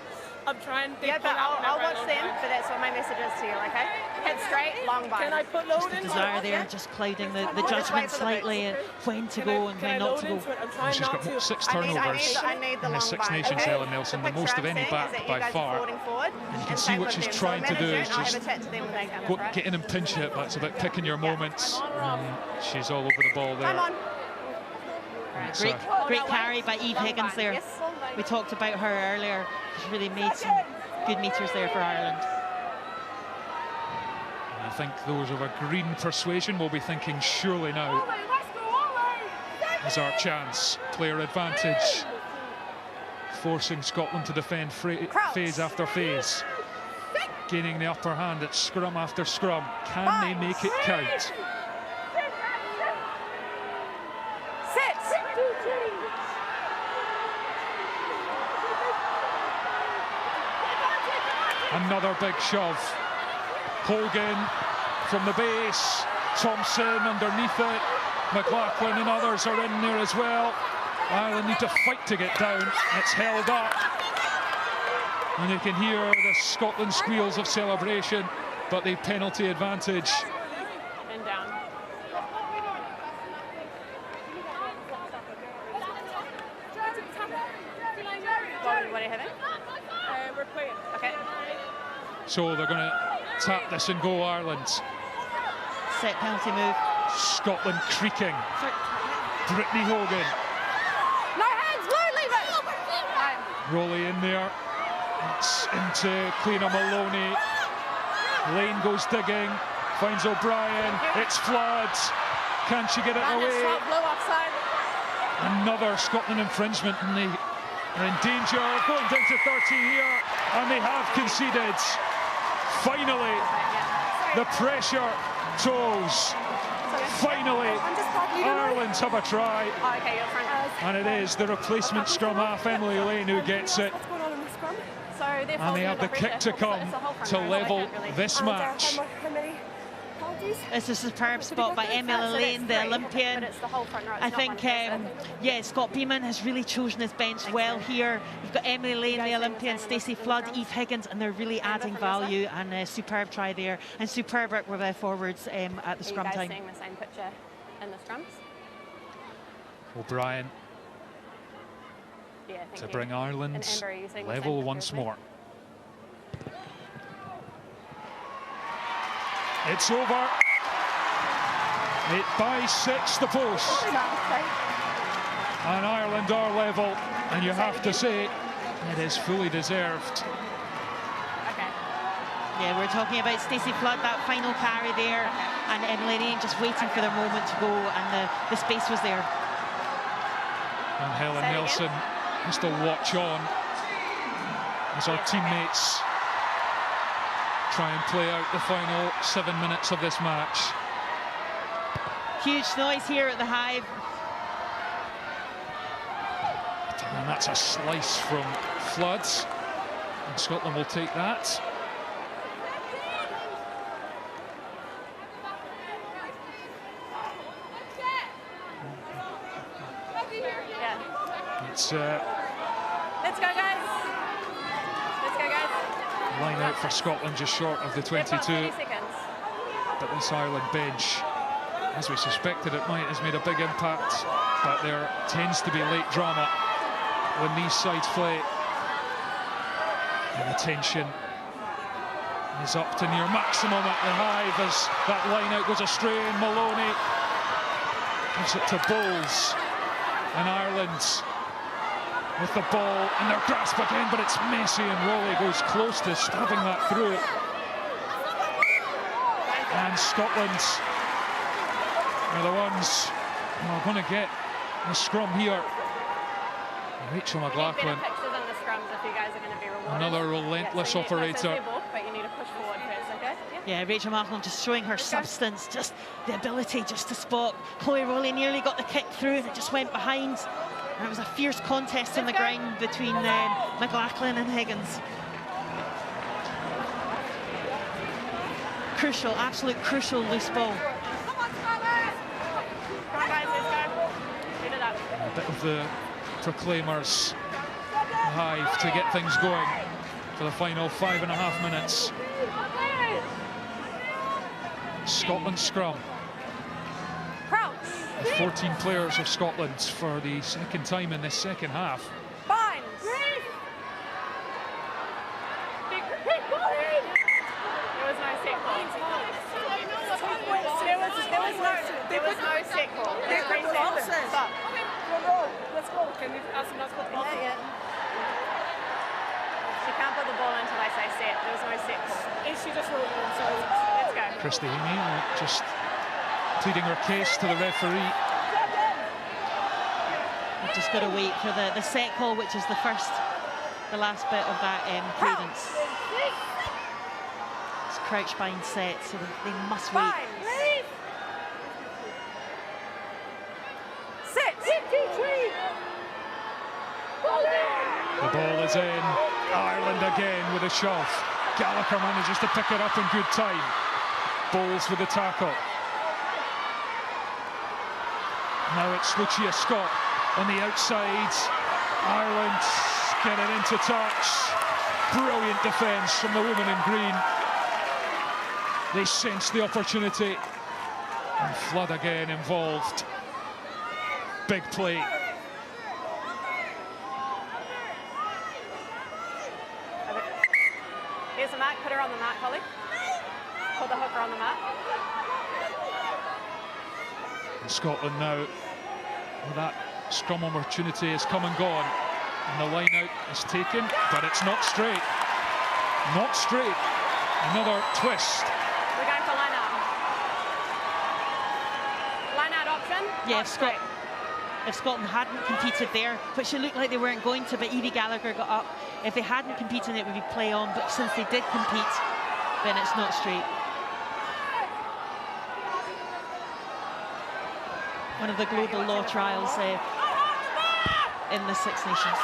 I'm trying to but I'll watch them, but that's what my message is to you, okay? Hit straight, long bind. Can I put load in? Desire there, just clouding the judgment slightly, and when to go and when not to go. And she's got 6 turnovers in the Six Nations, Helen Nelson, the most of any back by far. And you can see what she's trying to do is just get in and pinch it, but it's about picking your moments. She's all over the ball there. Great carry by Eve Higgins there. Yes. We talked about her earlier. She's really made some good meters there for Ireland. And I think those of a green persuasion will be thinking, surely now is our chance. Player advantage forcing Scotland to defend phase after phase. Gaining the upper hand at scrum after scrum. Can they make it count? Another big shove. Hogan from the base. Thompson underneath it. McLaughlin and others are in there as well. Ireland need to fight to get down. It's held up. And you can hear the Scotland squeals of celebration, but the penalty advantage. And down. What are you having? We're playing. Okay. So they're going to tap this and go, Ireland. Set penalty move. Scotland creaking. Brittany Hogan. No hands, Blue, leave it! Rowley in there. It's into Cleena Maloney. Lane goes digging. Finds O'Brien. It's Flood. Can she get it away? Blue offside. Another Scotland infringement, and they are in danger of going down to 30 here, and they have conceded. Finally, the pressure tolls. Finally, Ireland have a try. Oh, okay, you're front. And it is the replacement scrum half, Emily Lane, who gets it. So And they have the kick to come to level this match. It's a superb spot by Emily Lane, the Olympian. I think, yeah, Scott Beeman has really chosen his bench well here. You've got Emily Lane, the Olympian, Stacey Flood, Eve Higgins, and they're really adding value. And a superb try there, and superb work with their forwards at the scrum time. Are you guys seeing the same picture in the scrums? O'Brien to bring Ireland level once more. It's over. It buys 6 the post. And Ireland are level. And you have to say, it is fully deserved. Yeah, we're talking about Stacey Flood, that final carry there, and Emily Lane just waiting for their moment to go, and the space was there. And Helen Nelson has to watch on as our teammates try and play out the final 7 minutes of this match. Huge noise here at the Hive. And that's a slice from Flood. And Scotland will take that. It's let's go, guys. Let's go, guys. Line out for Scotland just short of the 22. But this Ireland bench, as we suspected it might, has made a big impact. But there tends to be late drama when these sides play. And the tension is up to near maximum at the Hive as that line out goes astray, and Maloney gives it to Bowles. And Ireland with the ball in their grasp again, but it's messy, and Rowley goes close to stabbing that through. And Scotland are the ones who are going to get the scrum here. Rachel McLaughlin, another relentless operator. But you need to push forward first, okay? Yeah, Rachel McLaughlin just showing her substance, just the ability just to spot. Chloe Rowley nearly got the kick through, and it just went behind. And it was a fierce contest on the ground between McLaughlin and Higgins. Crucial, absolute crucial loose ball. Come on, guys, let's go. Get it up. A bit of the Proclaimers Hive to get things going for the final 5.5 minutes. Scotland scrum. Crouch. 14 players of Scotland for the second time in this second half. Binds. There was no set call. There was no set call. Stop. Let's go. Can you ask him not to put the ball? Yeah. She can't put the ball in until I say set. There was no set call. Is she just rolling in? So let's go. Christy Heaney just pleading her case to the referee. We've just got to wait for the set call, which is the first the last bit of that cadence. It's crouch bind set, so they must wait. 5, 6, 3. The ball is in. Ireland again with a shove. Gallagher manages to pick it up in good time. Bowles with the tackle. Now it's Lucia Scott on the outside. Ireland getting into touch. Brilliant defence from the woman in green. They sense the opportunity. And Flood again involved. Big play. Here's the mat, put her on the mat, Holly. Put the hooker on the mat. And Scotland now, well, that scrum opportunity has come and gone. And the line out is taken, but it's not straight. Not straight. Another twist. We're going for line out. Line out option. Yeah, if Scotland hadn't competed there, which it looked like they weren't going to, but Evie Gallagher got up. If they hadn't competed, it would be play on, but since they did compete, then it's not straight. One of the global law trials in the Six Nations.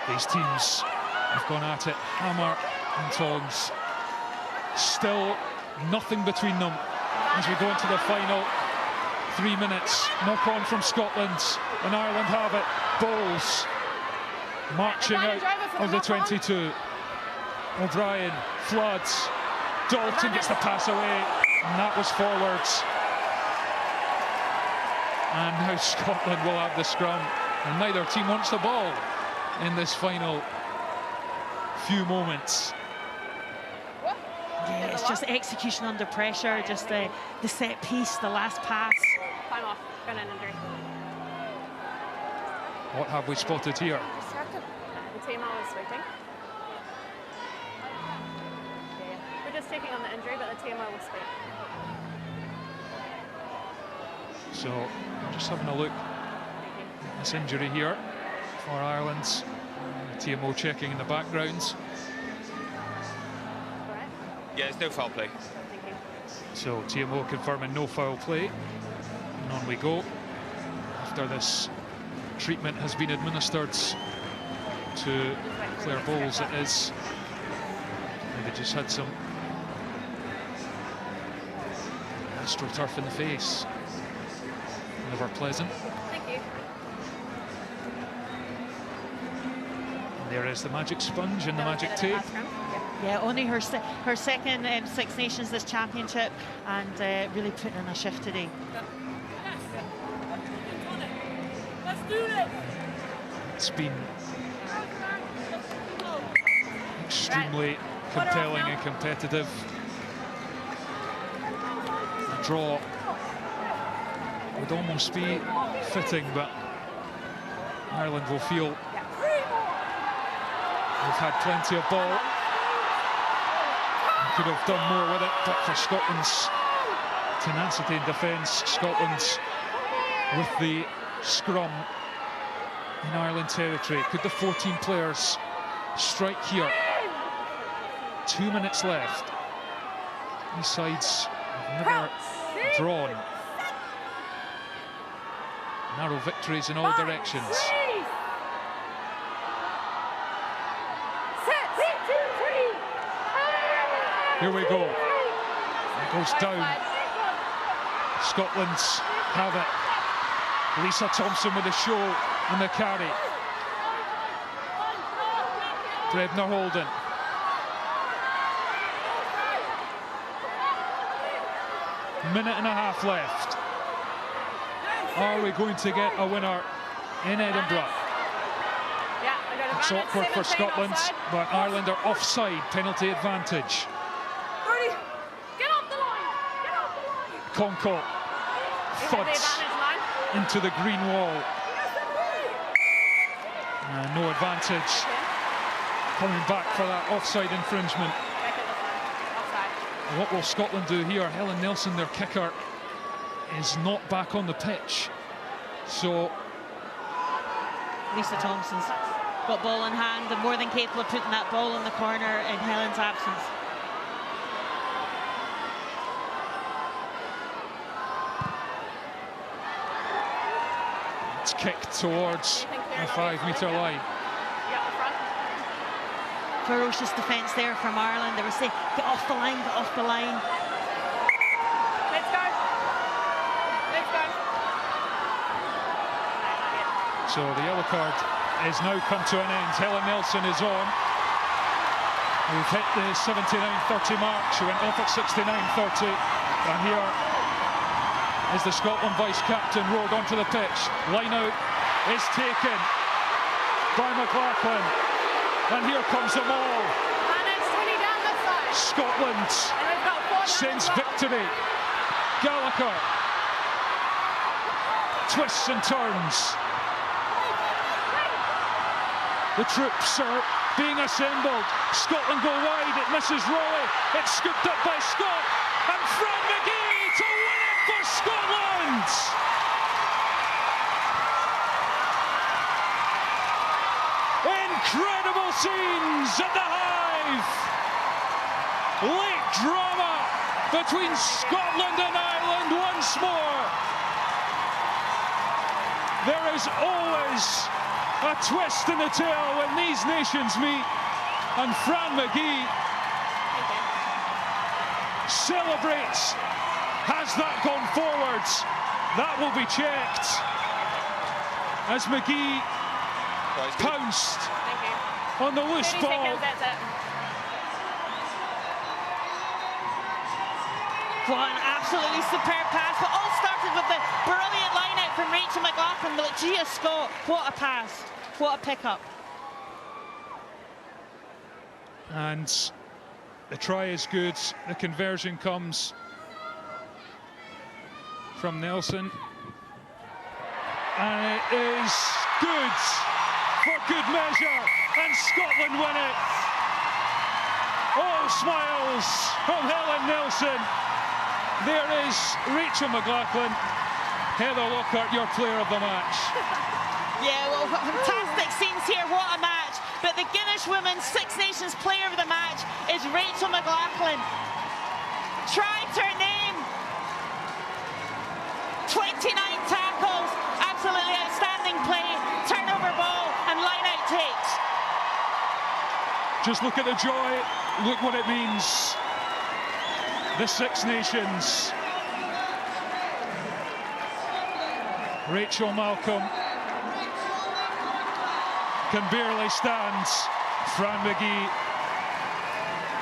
These teams have gone at it, hammer and tongs. Still nothing between them as we go into the final 3 minutes. Knock on from Scotland, and Ireland have it. Bowles marching out of the 22. O'Brien, Floods, Dalton gets the pass away, and that was forwards. And now Scotland will have the scrum, and neither team wants the ball in this final few moments. Yeah, it's just execution under pressure, just the set piece, the last pass. Time off, gun and injury. What have we spotted here? The TMO is sweeping. Yeah. We're just checking on the injury, but the TMO will sweep. So, just having a look at this injury here for Ireland. The TMO checking in the background. Right. Yeah, there's no foul play. Thank you. So TMO confirming no foul play. And on we go. After this treatment has been administered to Claire Bowles, it is. And they just had some astroturf in the face. Never pleasant. Thank you. And there is the magic sponge and the magic tape. Yeah, only her second Six Nations this championship, and really putting in a shift today. Let's do this. It's been extremely compelling and competitive. A draw would almost be fitting, but Ireland will feel they've had plenty of ball. They could have done more with it, but for Scotland's tenacity in defence, Scotland's with the scrum in Ireland territory. Could the 14 players strike here? 2 minutes left. These sides have never drawn. Narrow victories in all directions. Here we go. It goes down. Scotland's have it. Lisa Thompson with the show and the carry. Brebner Holden. Minute and a half left. Are we going to get a winner in Edinburgh? It's awkward for Scotland, but Ireland are offside, penalty advantage. Get off the line! Get off the line! Conco thuds into the green wall. No advantage. Coming back for that offside infringement. What will Scotland do here? Helen Nelson, their kicker, is not back on the pitch. So Lisa Thompson's got ball in hand and more than capable of putting that ball in the corner in Helen's absence. It's kicked towards the 5-metre line. Ferocious defence there from Ireland. They were saying, get off the line, get off the line. Let's go. Let's go. So the yellow card has now come to an end. Helen Nelson is on. We've hit the 79:30 mark. She went off at 69:30. And here is the Scotland vice-captain rode onto the pitch. Line out is taken by McLaughlin. And here comes the maul. And it's 20 down this side. Scotland And we've got 4 down since as well. victory. Gallagher twists and turns. The troops are being assembled. Scotland go wide. It misses Rowley. It's scooped up by Scott. And Fran McGee to win it for Scotland. Incredible scenes at the Hive. Late drama between Scotland and Ireland once more. There is always a twist in the tale when these nations meet, and Fran McGee celebrates. Has that gone forwards? That will be checked as McGee pounced on the loose 30 ball. seconds, that's it. What an absolutely superb pass, but all started with the brilliant line out from Rachel McLaughlin. But Gia Scott, what a pass, what a pickup. And the try is good. The conversion comes from Nelson. And it is good for good measure. And Scotland win it. All smiles from Helen Nelson. There is Rachel McLaughlin. Heather Lockhart, your player of the match. Yeah, well, fantastic scenes here, what a match. But the Guinness Women's Six Nations player of the match is Rachel McLaughlin. Tried her name. 29 tackles, absolutely outstanding play. Turnover ball and line out takes. Just look at the joy, look what it means. The Six Nations. Rachel Malcolm can barely stand. Fran McGee,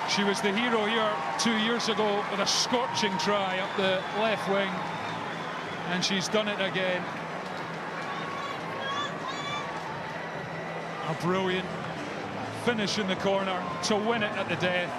she was the hero here 2 years ago with a scorching try up the left wing, and she's done it again. A brilliant finish in the corner to win it at the death.